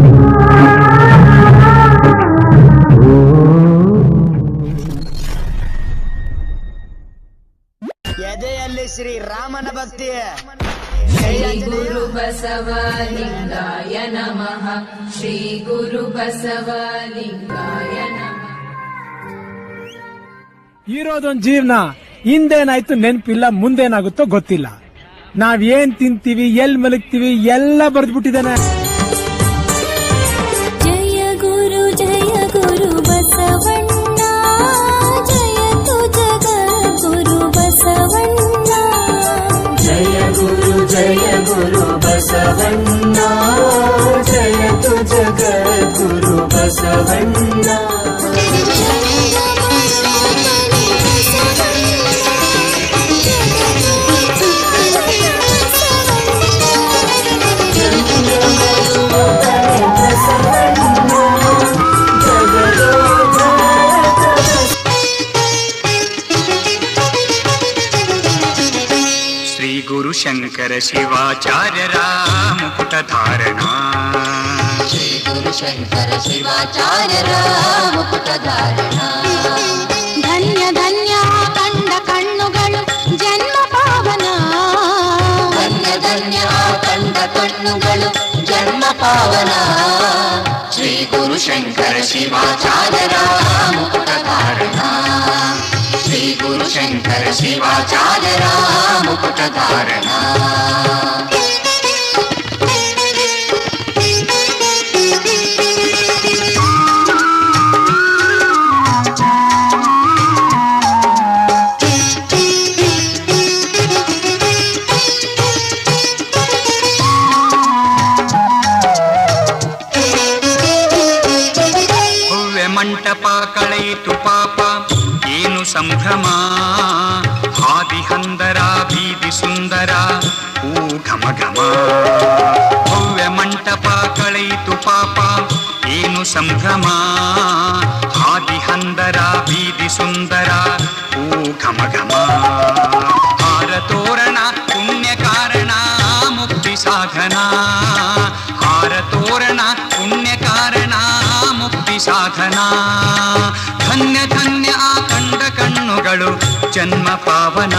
ಎದೆಯಲ್ಲಿ ಶ್ರೀ ರಾಮನ ಭಕ್ತಿ. ಶ್ರೀ ಗುರು ಬಸವಲಿಂಗಾಯ ನಮಃ, ಶ್ರೀ ಗುರು ಬಸವಲಿಂಗಾಯ ನಮಃ. ಇರೋದೊಂದು ಜೀವನ, ಹಿಂದೇನಾಯ್ತು ನೆನಪಿಲ್ಲ, ಮುಂದೇನಾಗುತ್ತೋ ಗೊತ್ತಿಲ್ಲ. ನಾವ್ ಏನ್ ತಿಂತೀವಿ, ಎಲ್ ಮಲಗ್ತೀವಿ ಎಲ್ಲ ಬರ್ದ್ಬಿಟ್ಟಿದ್ದಾನೆ. ಜಯ ಗುರು ಬಸವಣ್ಣ, ಜಯತು ಜಗದ್ಗುರು ಬಸವಣ್ಣ. ಜಯ ಗುರು ಬಸವಣ್ಣ, ಧಾರಣ ಶ್ರೀ ಗುರು ಶಂಕರ ಶಿವಾಚಾರ್ಯರ ಮುಕುಟ ಧಾರಣ ಧನ್ಯ ಧನ್ಯ ಕಂಡ ಕಣ್ಣುಗಳು ಜನ್ಮ ಪಾವನ ಧನ್ಯ ಧನ್ಯ ಕಂಡ ಕಣ್ಣುಗಳು ಜನ್ಮ ಪಾವನ ಶ್ರೀ ಗುರು ಶಂಕರ ಶಿವಾಚಾರ್ಯರ ಮುಕುಟ ಧಾರಣ ಶ್ರೀ ಗುರು ಶಂಕರ ಶಿವಾಚಾರ್ಯರ ಮುಕುಟ ಧಾರಣ ಮಂಟಪ ಕಳೆಯಿತು ಪಾಪ ಏನು ಸಂಭ್ರಮ ಹಾದಿಹಂದರ ಬೀದಿ ಸುಂದರ ಹೂ ಘಮ ಘಮ ಭವ್ಯ ಮಂಟಪ ಕಳೆಯಿತು ಪಾಪ ಏನು ಸಂಭ್ರಮ ಹಾದಿಹಂದರ ಬೀದಿ ಸುಂದರ ಹೂ ಘಮ ಘಮ ಹಾರ ತೋರಣ ಪುಣ್ಯ ಕಾರಣ ಮುಕ್ತಿ ಸಾಧನ ಹಾರ ತೋರಣ ಪುಣ್ಯ ಕಾರಣ ಮುಕ್ತಿ ಸಾಧನ ಧನ್ಯ ಧನ್ಯ ಆ ಕಂಡ ಕಣ್ಣುಗಳು ಜನ್ಮ ಪಾವನ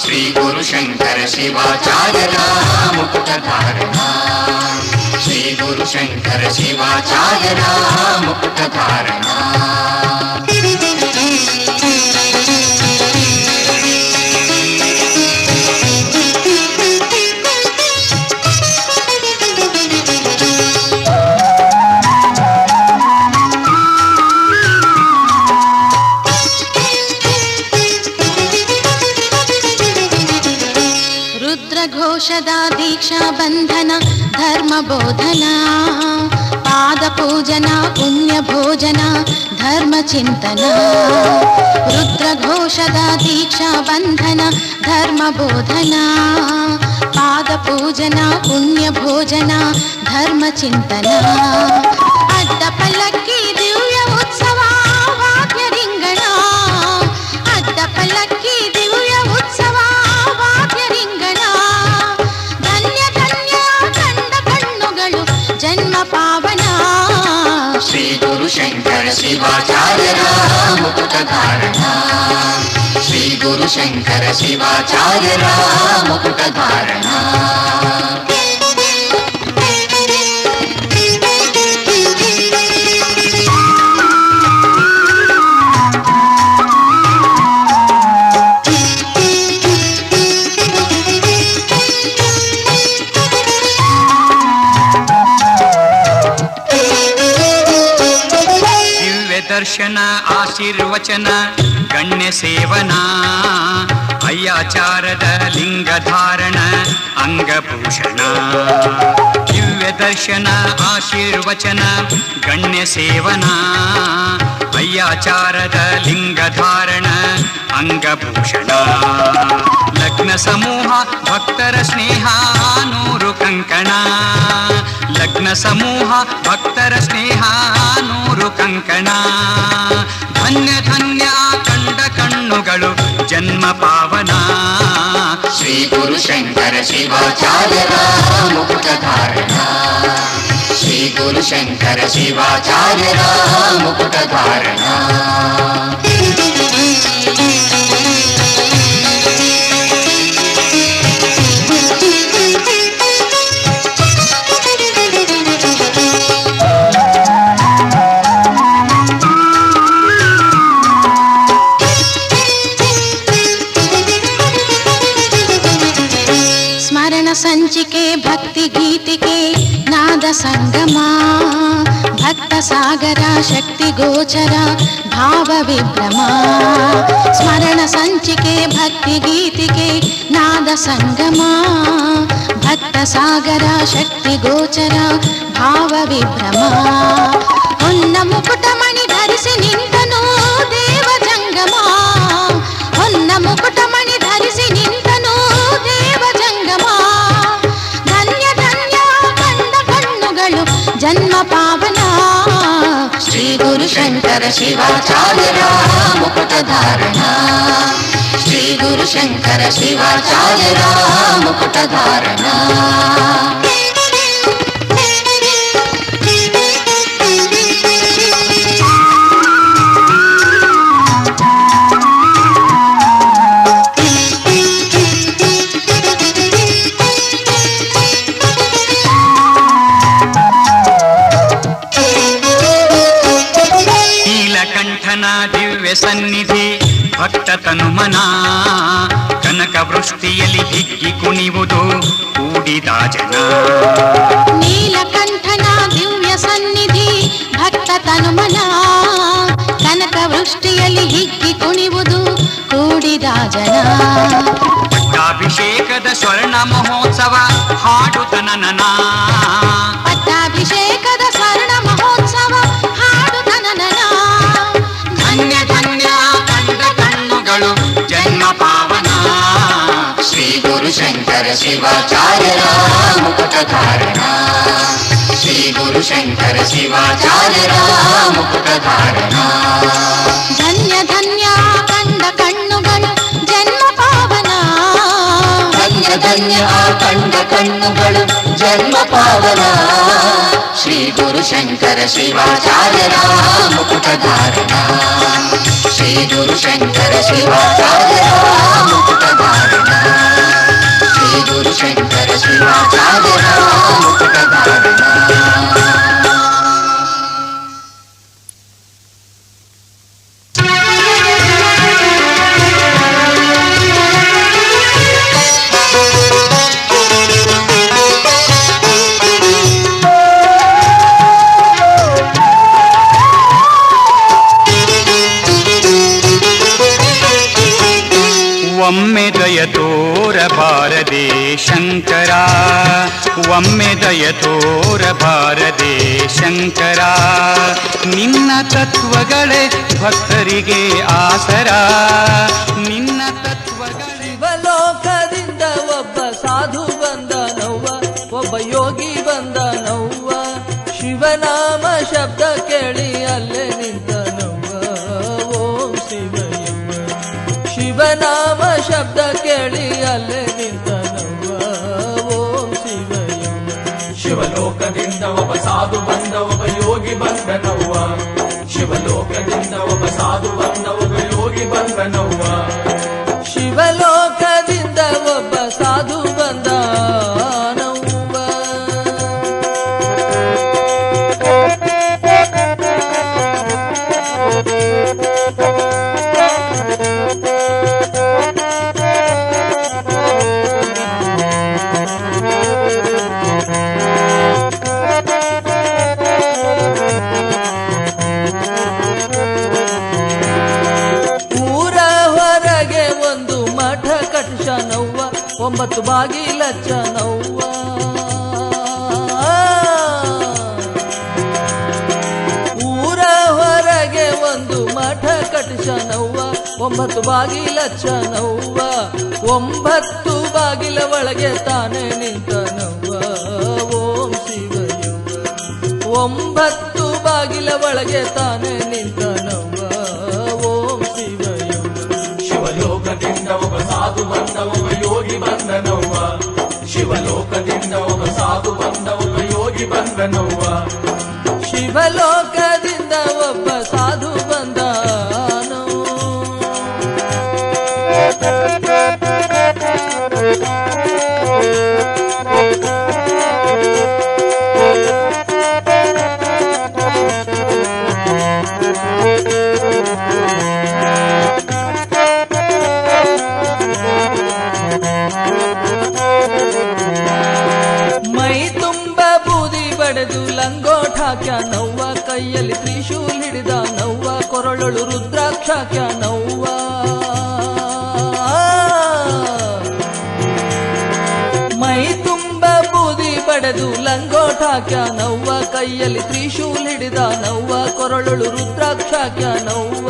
ಶ್ರೀ ಗುರು ಶಂಕರ ಶಿವಾಚಾರ್ಯರ ಮುಕುಟ ಧಾರಣ ಶ್ರೀ ಗುರು ಶಂಕರ ಶಿವಾಚಾರ್ಯರ ಮುಕುಟ ಧಾರಣ ಘೋಷದ ದೀಕ್ಷಾ ಬಂಧನ ಧರ್ಮ ಬೋಧನಾ ಪಾದ ಪೂಜನ ಪುಣ್ಯ ಭೋಜನ ಧರ್ಮ ಚಿಂತನ ರುದ್ರ ಘೋಷದ ದೀಕ್ಷಾ ಬಂಧನ ಧರ್ಮ ಬೋಧನಾ ಪಾದ ಪೂಜನ ಪುಣ್ಯ ಭೋಜನ ಧರ್ಮ ಚಿಂತನ ಅಡ್ಡ ಪಲ್ಲಕ್ಕಿ ದಿವ್ಯ ಉತ್ಸವ ವಾದ್ಯ ರಿಂಗಣ ಅಡ್ಡ ಪಲ್ಲಕ್ಕಿ ದಿವ್ಯ ಉತ್ಸವ ವಾದ್ಯ ರಿಂಗಣ ಧನ್ಯ ಧನ್ಯ ಕಂಡ ಕಣ್ಣುಗಳು ಜನ್ಮ ಪಾವನ ಶ್ರೀ ಗುರು ಶಂಕರ ಶಿವಾಚಾರ್ಯರ ಮುಕುಟ ಧಾರಣ ಶ್ರೀ ಗುರು ಶಂಕರ ಶಿವಾಚಾರ್ಯರ ಮುಕುಟ ಧಾರಣ ದರ್ಶನ ಆಶೀರ್ವಚನ ಗಣ್ಯ ಸೇವನ ಅಯ್ಯಾಚಾರದ ಲಿಂಗ ಧಾರಣ ಅಂಗಭೂಷಣ ದಿವ್ಯ ದರ್ಶನ ಆಶೀರ್ವಚನ ಗಣ್ಯ ಸೇವನ ಅಯ್ಯಾಚಾರದ ಲಿಂಗ ಧಾರಣ ಅಂಗಭೂಷಣ ಲಗ್ನ ಸಮೂಹ ಭಕ್ತರ ಸ್ನೇಹ ನೂರು ಕಂಕಣ ಲಗ್ನ ಸಮೂಹ ಭಕ್ತರ ಸ್ನೇಹ ನೂರು ಕಂಕಣ ಧನ್ಯ ಧನ್ಯ ಕಂಡ ಕಣ್ಣುಗಳು ಜನ್ಮ ಪಾವನ ಶ್ರೀ ಗುರು ಶಂಕರ ಶಿವಾಚಾರ್ಯರ ಮುಕುಟ ಧಾರಣ ಶ್ರೀ ಗುರು ಶಂಕರ ಶಿವಾಚಾರ್ಯರ ಮುಕುಟ ಧಾರಣ ಸಂಚಿಕೆ ಭಕ್ತಿ ಗೀತಿಕೆ ನಾದ ಸಂಗಮ ಭಕ್ತ ಸಾಗರ ಶಕ್ತಿ ಗೋಚರ ಭಾವ ವಿಭ್ರಮ ಸ್ಮರಣ ಸಂಚಿಕೆ ಭಕ್ತಿ ಗೀತಿಕೆ ನಾದ ಸಂಗಮ ಭಕ್ತ ಸಾಗರ ಶಕ್ತಿ ಗೋಚರ ಭಾವ ವಿಭ್ರಮ ಹೊನ್ನ ಮುಕುಟ ಮಣಿ ಧರಿಸಿ ನಿಂತನು ದೇವ ಜಂಗಮ ಹೊನ್ನ ಮುಕುಟ ಮಣಿ ಧರಿಸಿ ನಿಂತನು ದೇವ ಜಂಗಮ ಜನ್ಮ ಪಾವನ ಶ್ರೀ ಗುರು ಶಂಕರ ಶಿವಾಚಾರ್ಯರ ಮುಕುಟ ಧಾರಣ ಶ್ರೀ ಗುರು ಶಂಕರ ಶಿವಾಚಾರ್ಯರ ಮುಕುಟ ಧಾರಣ ಕಂಠನ ದಿವ್ಯ ಸನ್ನಿಧಿ ಭಕ್ತ ತನುಮನ ಕನಕ ವೃಷ್ಟಿಯಲ್ಲಿ ಹಿಗ್ಗಿ ಕುಣಿವುದು ಕೂಡಿದ ಜನ. ನೀಲಕಂಠನ ದಿವ್ಯ ಸನ್ನಿಧಿ ಭಕ್ತ ತನುಮನ ಕನಕ ವೃಷ್ಟಿಯಲ್ಲಿ ಹಿಗ್ಗಿ ಕುಣಿವುದು ಕೂಡಿದ ಜನ. ಪಟ್ಟಾಭಿಷೇಕದ ಸ್ವರ್ಣ ಮಹೋತ್ಸವ ಹಾಡುತ್ತನನ. ಪಟ್ಟಾಭಿಷೇಕದ ಸ್ವರ್ಣ ಮಹೋತ್ಸವ ಹಾಡುತ್ತನನ. ಧನ್ಯ ಧನ್ಯ ಕಂಡ ಕಣ್ಣುಗಳು ಜನ್ಮ ಪಾವನ ಶ್ರೀ ಗುರು ಶಂಕರ ಶಿವಾಚಾರ್ಯರ ಮುಕುಟ ಧಾರಣ. ಶ್ರೀ ಗುರು ಶಂಕರ ಶಿವಾಚಾರ್ಯರ ಮುಕುಟ ಧಾರಣ. ಧನ್ಯ ಧನ್ಯ ಕಂಡ ಕಣ್ಣುಗಳು ಜನ್ಮ ಪಾವನ. ಧನ್ಯ ಧನ್ಯ ಕಂಡ ಕಣ್ಣುಗಳು ಜನ್ಮ ಪಾವನ ಶ್ರೀ ಗುರು ಶಂಕರ ಶಿವಾಚಾರ್ಯರ ಮುಕುಟ ಧಾರಣ. ಶ್ರೀ ಗುರು ಶಂಕರ ಶಿವಾಚಾರ್ಯರ ಮುಕುಟ ಧಾರಣ. ಶ್ರೀ ಗುರು ಶಂಕರ ಶಿವಾಚಾರ್ಯರ ಮುಕುಟ ಧಾರಣ. ಒಮ್ಮೆ ದಯ ತೋರ ಬಾರದೆ ಶಂಕರ, ಒಮ್ಮೆ ದಯ ತೋರ ಬಾರದೆ ಶಂಕರ. ನಿನ್ನ ತತ್ವಗಳೇ ಭಕ್ತರಿಗೆ ಆಸರ, ನಿನ್ನ ತತ್ವಗಳೇ. ಶಿವಲೋಕದಿಂದ ಒಬ್ಬ ಸಾಧು ಬಂದನವ್ವ, ಒಬ್ಬ ಯೋಗಿ ಬಂದನವ್ವ. ಶಿವನಾಮ ಶಬ್ದ ಕೇಳಿ ಅಲ್ಲೇ ನಿಂತನವ್ವ. ಓಂ ಶಿವಯವ್ವ. ಶಿವನಾಮ ಶಬ್ದ ಕೇಳಿ ಅಲ್ಲೇ ನಿಂತನವ್ವ. ಓಂ ಶಿವಯವ್ವ. ಶಿವಲೋಕದಿಂದ ಒಬ್ಬ ಸಾಧು ಬಂದ, ಒಬ್ಬ ಯೋಗಿ ಬಂದನವ್ವ. ಶಿವಲೋಕದಿಂದ ಒಬ್ಬ ಸಾಧು ಬಂದ, ಒಬ್ಬ ಯೋಗಿ ಬಂದನವ್ವ. ಶಿವಲೋಕದಿಂದ ಒಬ್ಬ ಸಾಧು ಬಂದನವ್ವ. ಊರ ಹೊರಗೆ ಒಂದು ಮಠ ಕಟ್ಟಿಸನವ್ವ, 9 ಬಾಗಿಲಚ್ಚನವ್ವ. ಊರ ಹೊರಗೆ ಒಂದು ಮಠ ಕಟ್ಟಿಸನವ್ವ, 9 ಬಾಗಿಲಚ್ಚನವ್ವ. 9 ಬಾಗಿಲ ಒಳಗೆ ತಾನೇ ನಿಂತನವ್ವ. ಓಂ ಶಿವಯವ್ವ. 9 ಬಾಗಿಲ ಒಳಗೆ ತಾನೇ ನಿಂತನವ್ವ. ಓಂ ಶಿವಯವ್ವ. ಶಿವಲೋಕದಿಂದ ಒಬ್ಬ ಸಾಧು ಬಂದ, ಒಬ್ಬ ಯೋಗಿ ಬಂದನವ್ವ. ಶಿವಲೋಕದಿಂದ ಒಬ್ಬ ಸಾಧು ಬಂದ, ಒಬ್ಬ ಯೋಗಿ ಬಂದನವ್ವ. ಶಿವಲೋಕದಿಂದ ಒಬ್ಬ ಸಾಧು ಬಂದನು. ಮೈ ತುಂಬ ಬೂದಿ ಬಡೆದು ಲಂಗೋಟ ಹಾಕ್ಯಾನವ್ವ, ಕೈಯಲ್ಲಿ ತ್ರಿಶೂಲ್ ಹಿಡಿದಾನವ್ವ, ಕೊರಳೊಳು ರುದ್ರಾಕ್ಷ ಹಾಕ್ಯಾನವ್ವ. ಮೈ ತುಂಬ ಬೂದಿ ಬಡೆದು ಲಂಗೋಟ ಹಾಕ್ಯಾನವ್ವ, ಕೈಯಲ್ಲಿ ತ್ರಿಶೂಲ್ ಹಿಡಿದಾನವ್ವ, ಕೊರಳೊಳು ರುದ್ರಾಕ್ಷ ಹಾಕ್ಯಾನವ್ವ.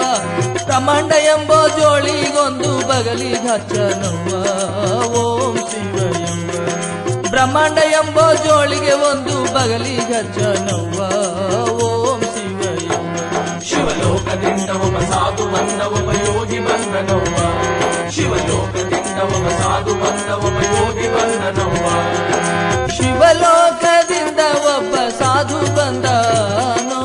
ಬ್ರಹ್ಮಾಂಡ ಎಂಬೋ ಜೋಳಿಗೊಂದು ಬಗಲಿಗೆ ಹಚ್ಚನವ್ವ. ಓಂ ಶಿವಯವ್ವ. ಬ್ರಹ್ಮಾಂಡ ಎಂಬೋ ಜೋಳಿಗೆ ಒಂದು ಬಗಲಿಗೆ ಹಚ್ಚನವ್ವ. ಓಂ ಶಿವಯವ್ವ. ಶಿವಲೋಕದಿಂದ ಒಬ್ಬ ಸಾಧು ಬಂದ, ಒಬ್ಬ ಯೋಗಿ ಬಂದನವ್ವ. ಶಿವಲೋಕದಿಂದ ಒಬ್ಬ ಸಾಧು ಬಂದ, ಒಬ್ಬ ಯೋಗಿ ಬಂದನವ್ವ. ಶಿವಲೋಕದಿಂದ ಒಬ್ಬ ಸಾಧು ಬಂದನು.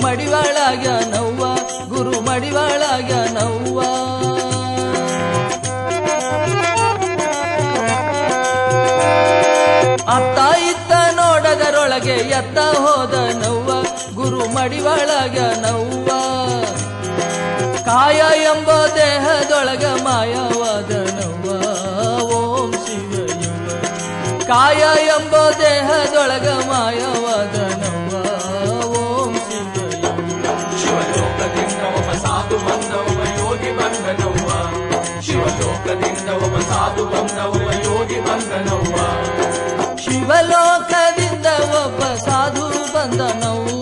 ಮಡಿವಾಳಾಗ್ಯಾನವ್ವ ಗುರು ಮಡಿವಾಳಾಗ್ಯಾನವ್ವ. ಅತ್ತ ಇತ್ತ ನೋಡದರೊಳಗೆ ಎತ್ತ ಹೋದನವ್ವ ಗುರು ಮಡಿವಾಳಾಗ್ಯಾನವ್ವ. ಕಾಯ ಎಂಬ ದೇಹದೊಳಗ ಮಾಯವಾದನವ್ವ ಓಂ ಶಿವಯವ್ವ. ಕಾಯ ಎಂಬ ದೇಹದೊಳಗ ಮಾಯವಾದನವ್ವ ಓಂ ಶಿವಯವ್ವ. ಶಿವಲೋಕದಿಂದ ಒಬ್ಬ ಸಾಧು ಬಂದ ಒಬ್ಬ ಯೋಗಿ ಬಂದನವ್ವ. ಶಿವಲೋಕದಿಂದ ಒಬ್ಬ ಸಾಧು ಬಂದ ಒಬ್ಬ ಯೋಗಿ ಬಂದನವ್ವ. ಶಿವಲೋಕದಿಂದ ಒಬ್ಬ ಸಾಧು ಬಂದನವ್ವ.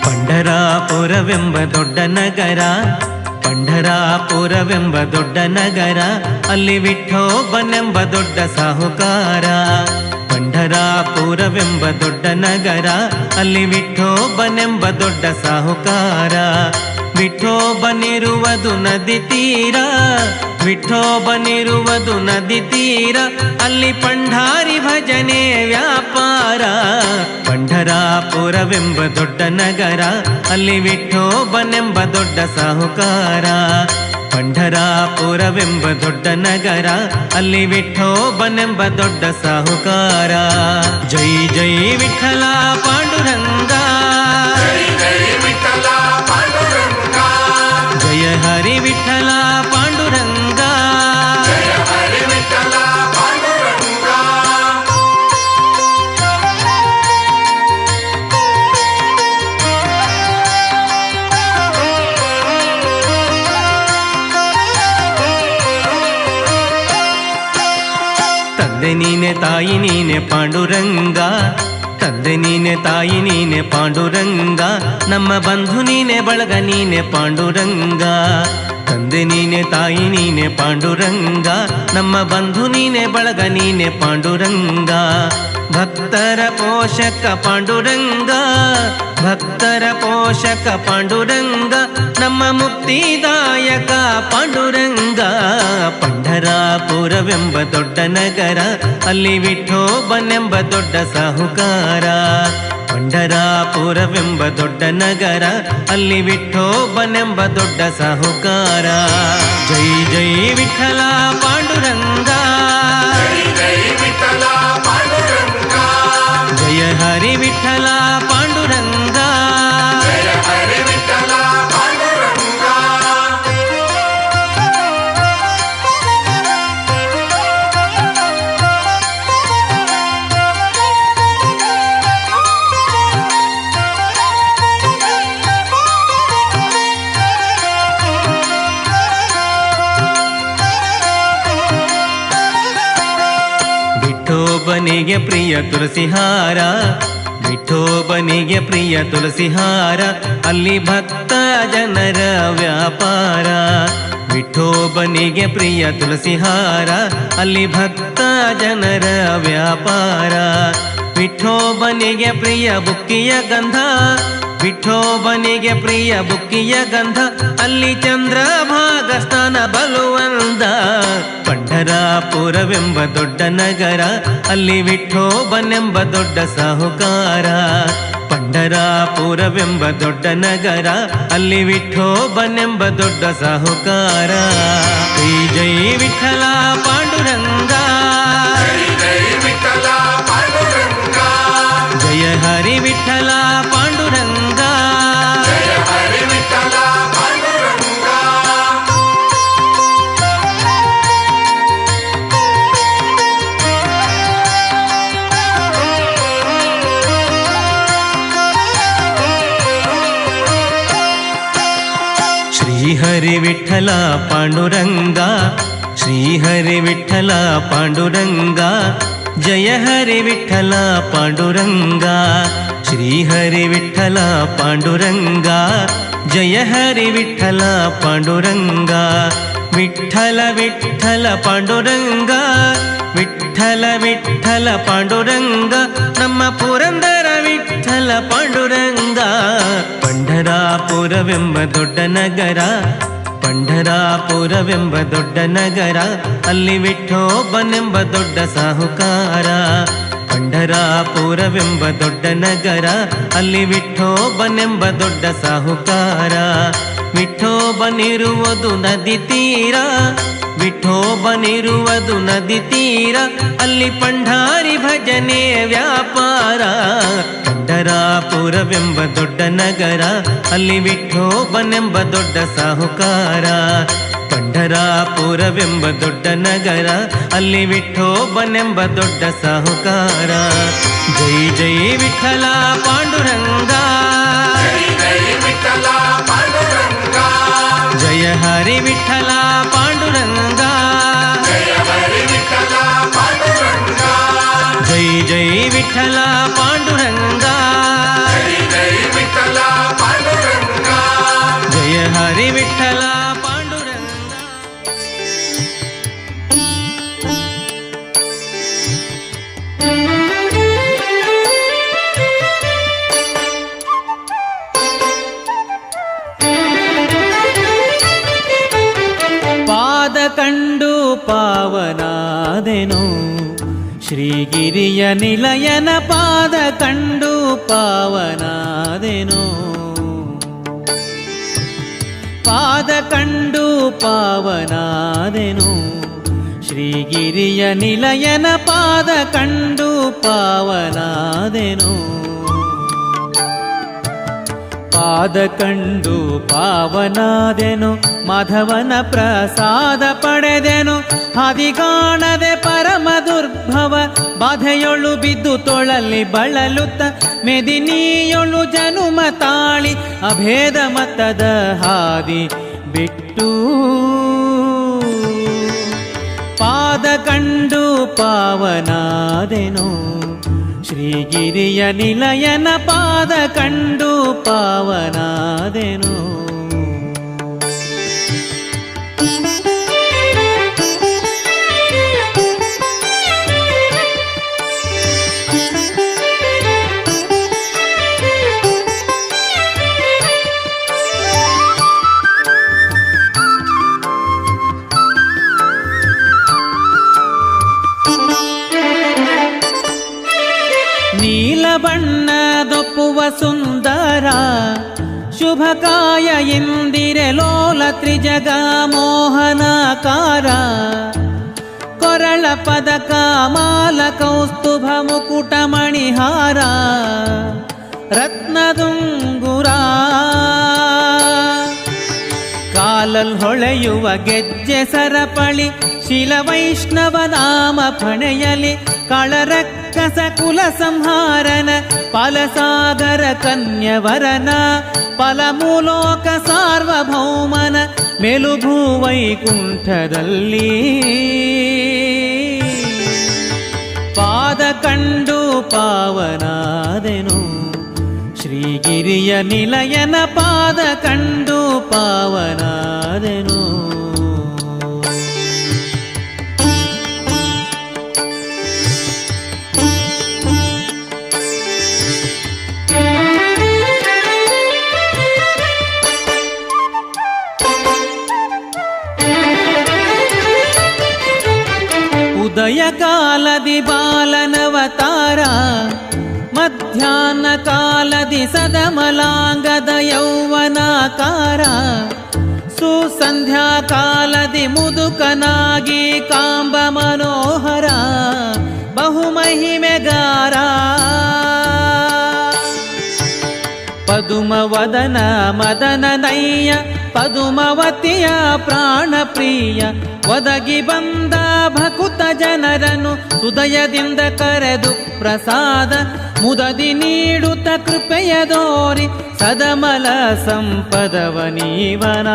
ಪಂಢರಾಪುರವೆಂಬ ದೊಡ್ಡ ನಗರ, ಪಂಢರಾಪುರವೆಂಬ ದೊಡ್ಡ ನಗರ, ಅಲ್ಲಿ ವಿಠೋಬನೆಂಬ ದೊಡ್ಡ ಸಾಹುಕಾರ. ಪಂಢರಾಪುರವೆಂಬ ದೊಡ್ಡ ನಗರ, ಅಲ್ಲಿ ವಿಠೋಬನೆಂಬ ದೊಡ್ಡ ಸಾಹುಕಾರ. ವಿಠೋಬನಿರುವುದು ನದಿ ತೀರ, ವಿಠೋಬನಿರುವುದು ನದಿ ತೀರ, ಅಲ್ಲಿ ಪಂಢಾರಿ ಭಜನೆ ವ್ಯಾಪಾರ. ಪಂಢರಾಪುರವೆಂಬ ದೊಡ್ಡ ನಗರ, ಅಲ್ಲಿ ವಿಠೋಬನೆಂಬ ದೊಡ್ಡ ಸಾಹುಕಾರ. ಪಂಢರಾಪುರವೆಂಬ ದೊಡ್ಡ ನಗರ, ಅಲ್ಲಿ ವಿಠೋಬನೆಂಬ ದೊಡ್ಡ ಸಾಹುಕಾರ. ಜೈ ಜೈ ವಿಠಲ ಪಾಂಡುರಂಗ, ಜಯ ಹರಿ ವಿಠಲ ಪಾಂಡುರಂಗ. ತಂದೆ ನೀನೆ ತಾಯಿ ನೀನೆ ಪಾಂಡುರಂಗ, ತಂದೆ ನೀನೆ ತಾಯಿ ನೀನೆ ಪಾಂಡುರಂಗ, ನಮ್ಮ ಬಂಧು ನೀನೆ ಬಳಗ ನೀನೆ ಪಾಂಡುರಂಗ. ತಂದೆ ನೀನೆ ತಾಯಿ ನೀನೆ ಪಾಂಡುರಂಗ, ನಮ್ಮ ಬಂಧು ನೀನೆ ಬಳಗ ನೀನೆ ಪಾಂಡುರಂಗ. ಭಕ್ತರ ಪೋಷಕ ಪಾಂಡುರಂಗ, ಭಕ್ತರ ಪೋಷಕ ಪಾಂಡುರಂಗ, ನಮ್ಮ ಮುಕ್ತಿದಾಯಕ ಪಾಂಡುರಂಗ. ಪಂಢರಾಪುರವೆಂಬ ದೊಡ್ಡ ನಗರ, ಅಲ್ಲಿ ವಿಠೋಬನೆಂಬ ದೊಡ್ಡ ಸಾಹುಕಾರ. ಪಂಢರಾಪುರವೆಂಬ ದೊಡ್ಡ ನಗರ, ಅಲ್ಲಿ ವಿಠೋಬನೆಂಬ ದೊಡ್ಡ ಸಾಹುಕಾರ. ಜೈ ಜೈ ವಿಠಲ ಪಾಂಡುರಂಗ, ಜಯ ಹರಿ ವಿಠಲ ಪಾಂಡುರಂಗ. ವಿಠೋಬನಿಗೆ ಪ್ರಿಯ ತುಳಸಿಹಾರ, ವಿಠೋಬನಿಗೆ ಪ್ರಿಯ ತುಳಸಿಹಾರ, ಅಲ್ಲಿ ಭಕ್ತ ಜನರ ವ್ಯಾಪಾರ. ವಿಠೋಬನಿಗೆ ಪ್ರಿಯ ತುಳಸಿಹಾರ, ಅಲ್ಲಿ ಭಕ್ತ ಜನರ ವ್ಯಾಪಾರ. ವಿಠೋಬನಿಗೆ ಪ್ರಿಯ ಬುಕ್ಕಿಯ ಗಂಧ, ವಿಠೋಬನಿಗೆ ಪ್ರಿಯ ಬುಕ್ಕಿಯ ಗಂಧ, ಅಲ್ಲಿ ಚಂದ್ರಭಾಗ ಸ್ನಾನ ಬಲುವಂದ. ಪಂಢರಾಪುರವೆಂಬ ದೊಡ್ಡ ನಗರ, ಅಲ್ಲಿ ವಿಠೋಬನೆಂಬ ದೊಡ್ಡ ಸಾಹುಕಾರ. ಪಂಢರಾಪುರವೆಂಬ ದೊಡ್ಡ ನಗರ, ಅಲ್ಲಿ ವಿಠೋಬನೆಂಬ ದೊಡ್ಡ ಸಾಹುಕಾರ. ಜೈ ಜೈ ವಿಠಲ ಪಾಂಡುರಂಗ, ಜಯ ಹರಿ ವಿಠಲ ಪಾಂಡುರಂಗ. ಶ್ರೀಹರಿ ವಿಠಲ ಪಾಂಡುರಂಗ, ಶ್ರೀಹರಿ ವಿಠಲ ಪಾಂಡುರಂಗ, ಜಯ ಹರಿ ವಿಠಲ ಪಾಂಡುರಂಗ. ಶ್ರೀಹರಿ ವಿಠಲ ಪಾಂಡುರಂಗ ಜಯ ಹರಿ ವಿಠಲ ಪಾಂಡುರಂಗ ವಿಠಲ ವಿಠಲ ಪಾಂಡುರಂಗ ವಿಠಲ ವಿಠಲ ಪಾಂಡುರಂಗ ನಮ್ಮ ಪುರಂದರ ವಿಠಲ ಪಾಂಡುರಂಗ ಪಂಢರಾಪುರವೆಂಬ ದೊಡ್ಡ ನಗರ ಪಂಢರಾಪುರವೆಂಬ ದೊಡ್ಡ ನಗರ ಅಲ್ಲಿ ವಿಠೋಬನೆಂಬ ದೊಡ್ಡ ಸಾಹುಕಾರ ಪಂಢರಾಪುರವೆಂಬ ದೊಡ್ಡ ನಗರ ಅಲ್ಲಿ ವಿಠೋಬನೆಂಬ ದೊಡ್ಡ ಸಾಹುಕಾರ ವಿಠೋಬನಿರುವುದು ನದಿ ತೀರ ವಿಠೋಬನಿರುವುದು ನದಿ ತೀರ ಅಲ್ಲಿ ಪಂಢಾರಿ ಭಜನೆ ವ್ಯಾಪಾರ ಪಂಢರಾಪುರವೆಂಬ ದೊಡ್ಡ ನಗರ ಅಲ್ಲಿ ವಿಠೋಬನೆಂಬ ದೊಡ್ಡ ಸಾಹುಕಾರ ಪಂಢರಾಪುರವೆಂಬ ದೊಡ್ಡ ನಗರ ಅಲ್ಲಿ ವಿಠೋಬನೆಂಬ ದೊಡ್ಡ ಸಾಹುಕಾರ ಜೈ ಜೈ ವಿಠಲ ಪಾಂಡುರಂಗ ಜಯ ಹರಿ ವಿಠಲ ಪಾಂಡುರಂಗ ಜೈ ಜೈ ವಿಠಲ ಪಾಂಡುರಂಗ ಜಯ ಹರಿ ವಿಠಲ ಪಾದ ಕಂಡು ಪಾವನಾದೆನು ಶ್ರೀಗಿರಿಯ ನಿಲಯನ ಪಾದ ಕಂಡು ಪಾವನಾದೆನು ಪಾದ ಕಂಡು ಪಾವನಾದೆನು ಶ್ರೀಗಿರಿಯ ನಿಲಯನ ಪಾದ ಕಂಡು ಪಾವನಾದೆನು ಪಾದ ಕಂಡು ಪಾವನಾದೆನು ಮಾಧವನ ಪ್ರಸಾದ ಪಡೆದೆನು ಹದಿಗಾಣದೆ ಪರಮ ದುರ್ಭವ ಬಾಧೆಯೊಳು ಬಿದ್ದು ತೊಳಲಿ ಬಳಲುತ್ತ ಮೆದಿನಿಯೊಳು ಜನುಮ ತಾಳಿ ಅಭೇದ ಮತದ ಹಾದಿ ಬಿಟ್ಟು ಪಾದ ಕಂಡು ಪಾವನಾದೆನು ಶ್ರೀಗಿರಿಯ ನಿಲಯನ ಪಾದ ಕಂಡು ಪಾವನಾದೆನು ಬಣ್ಣದೊಪ್ಪುವ ಸುಂದರ ಶುಭಕಾಯ ಇಂದಿರೆ ಲೋಲ ತ್ರಿಜಗ ಮೋಹನಾಕಾರ ಕೊರಳ ಪದಕ ಮಾಲ ಕೌಸ್ತುಭ ಮುಕುಟ ಮಣಿಹಾರ ರತ್ನದುಂಗುರ ಕಾಲಲ್ ಹೊಳೆಯುವ ಗೆಜ್ಜೆ ಸರಪಳಿ ಶಿಲ ವೈಷ್ಣವ ನಾಮ ಫಣೆಯಲಿ ಕಳರಕ್ಕಸ ಕುಲ ಸಂಹಾರನ ಫಲಸಾಗರ ಕನ್ಯವರನ ಫಲಮೂಲೋಕ ಸಾರ್ವಭೌಮನ ಮೆಲುಭೂ ವೈಕುಂಠದಲ್ಲಿ ಪಾದ ಕಂಡು ಪಾವನಾದೆನು ಶ್ರೀಗಿರಿಯ ನಿಲಯನ ಪಾದ ಕಂಡು ಪಾವನಾದೆನು ಉದಯ ಕಾಲದಿ ಬಾಲನವತಾರ ಮಧ್ಯಾಹ್ನ ಕಾಲದಿ ಸದಮಲಾಂಗದ ಯೌವನಾಕಾರ ಸುಸಂಧ್ಯಾ ಕಾಲದಿ ಮುದುಕನಾಗಿ ಕಾಂಬ ಮನೋಹರ ಬಹುಮಹಿಮೆಗಾರ ಪದುಮವದನ ಮದನ ನಯ್ಯ ಪದುಮವತಿಯ ಪ್ರಾಣ ಪ್ರಿಯ ಒದಗಿ ಬಂದ ಭಕುತ ಜನರನ್ನು ಹೃದಯದಿಂದ ಕರೆದು ಪ್ರಸಾದ ಮುದದಿ ನೀಡುತ್ತ ಕೃಪೆಯ ದೋರಿ ಸದಮಲ ಸಂಪದವ ನೀವನ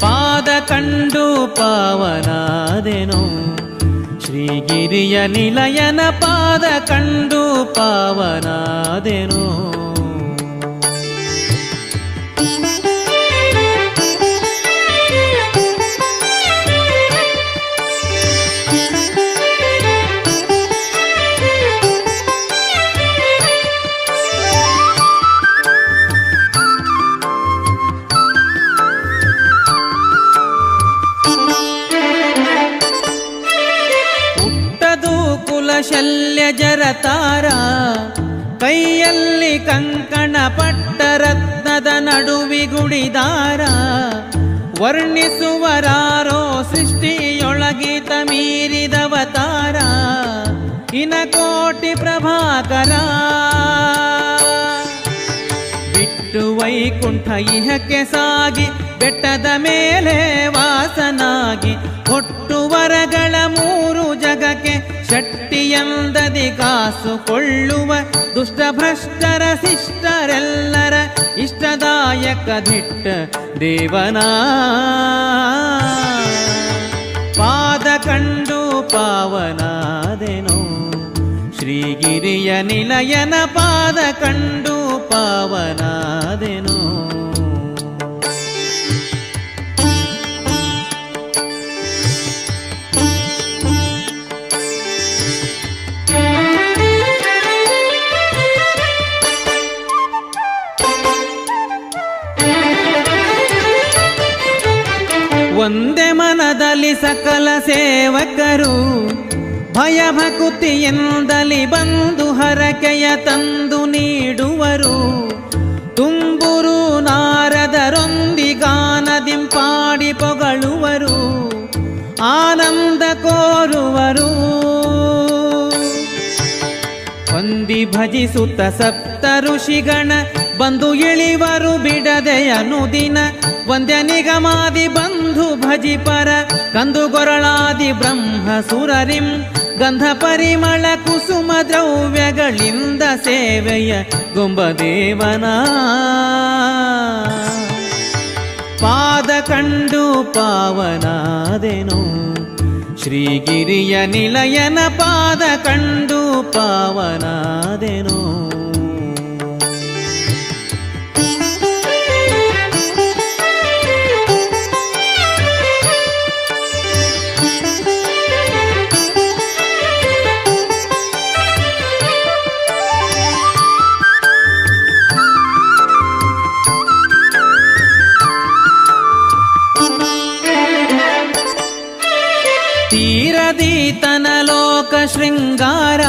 ಪಾದ ಕಂಡು ಪಾವನಾದೆನು ಶ್ರೀಗಿರಿಯ ನಿಲಯನ ಪಾದ ಕಂಡು ಪಾವನಾದೆನು. ಶಲ್ಯ ಜರತಾರ ಕೈಯಲ್ಲಿ ಕಂಕಣ ಪಟ್ಟ ರತ್ನದ ನಡುವಿಗುಡಿದಾರ ವರ್ಣಿಸುವರಾರೋ ಸೃಷ್ಟಿಯೊಳಗಿತ ಮೀರಿದವತಾರ ಇನಕೋಟಿ ಪ್ರಭಾಕರ ಬಿಟ್ಟು ವೈಕುಂಠ ಇಹಕ್ಕೆ ಸಾಗಿ ಬೆಟ್ಟದ ಮೇಲೆ ವಾಸನಾಗಿ ಹೊಟ್ಟುವರಗಳ ಮೂರು ಜಗಕ್ಕೆ ಶಕ್ತಿಯಂದದಿ ಕಾಸುಕೊಳ್ಳುವ ದುಷ್ಟಭ್ರಷ್ಟರ ಶಿಷ್ಟರೆಲ್ಲರ ಇಷ್ಟದಾಯಕ ದಿಟ್ಟ ದೇವನ ಪಾದ ಕಂಡು ಪಾವನಾದೆನು. ಶ್ರೀಗಿರಿಯ ನಿಲಯನ ಪಾದ ಕಂಡು ಪಾವನಾದೆನು. ಒಂದೇ ಮನದಲ್ಲಿ ಸಕಲ ಸೇವಕರು ಭಯಭಕುತಿಯಿಂದಲಿ ಬಂದು ಹರಕೆಯ ತಂದು ನೀಡುವರು. ತುಂಬುರು ನಾರದರೊಂದಿಗಾನದಿಂಪಾಡಿ ಪೊಗಳುವರು, ಆನಂದ ಕೋರುವರು. ಹೊಂದಿ ಭಜಿಸುತ್ತ ಸಪ್ತ ಋಷಿಗಣ ಬಂದು ಇಳಿವರು ಬಿಡದೆ ಅನುದಿನ. ವಂದ್ಯ ನಿಗಮಾದಿ ಬಂಧು ಭಜಿಪರ ಕಂದುಗೊರಳಾದಿ ಬ್ರಹ್ಮ ಸುರರಿಂ ಗಂಧ ಪರಿಮಳ ಕುಸುಮ ದ್ರವ್ಯಗಳಿಂದ ಸೇವೆಯ ಗೊಂಬದೇವನ ಪಾದ ಕಂಡು ಪಾವನಾದೆನು. ಶ್ರೀಗಿರಿಯ ನಿಲಯನ ಪಾದ ಕಂಡು ಪಾವನಾದೆನು. ತೀರದೀತನ ಲೋಕ ಶೃಂಗಾರ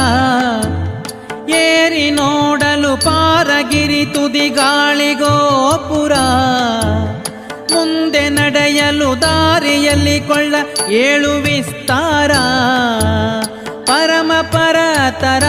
ಏರಿ ನೋಡಲು ಪಾರಗಿರಿ ತುದಿಗಾಳಿಗೋಪುರ. ಮುಂದೆ ನಡೆಯಲು ದಾರಿಯಲ್ಲಿ ಕೊಳ್ಳ ಏಳು ವಿಸ್ತಾರ ಪರಮ ಪರತರ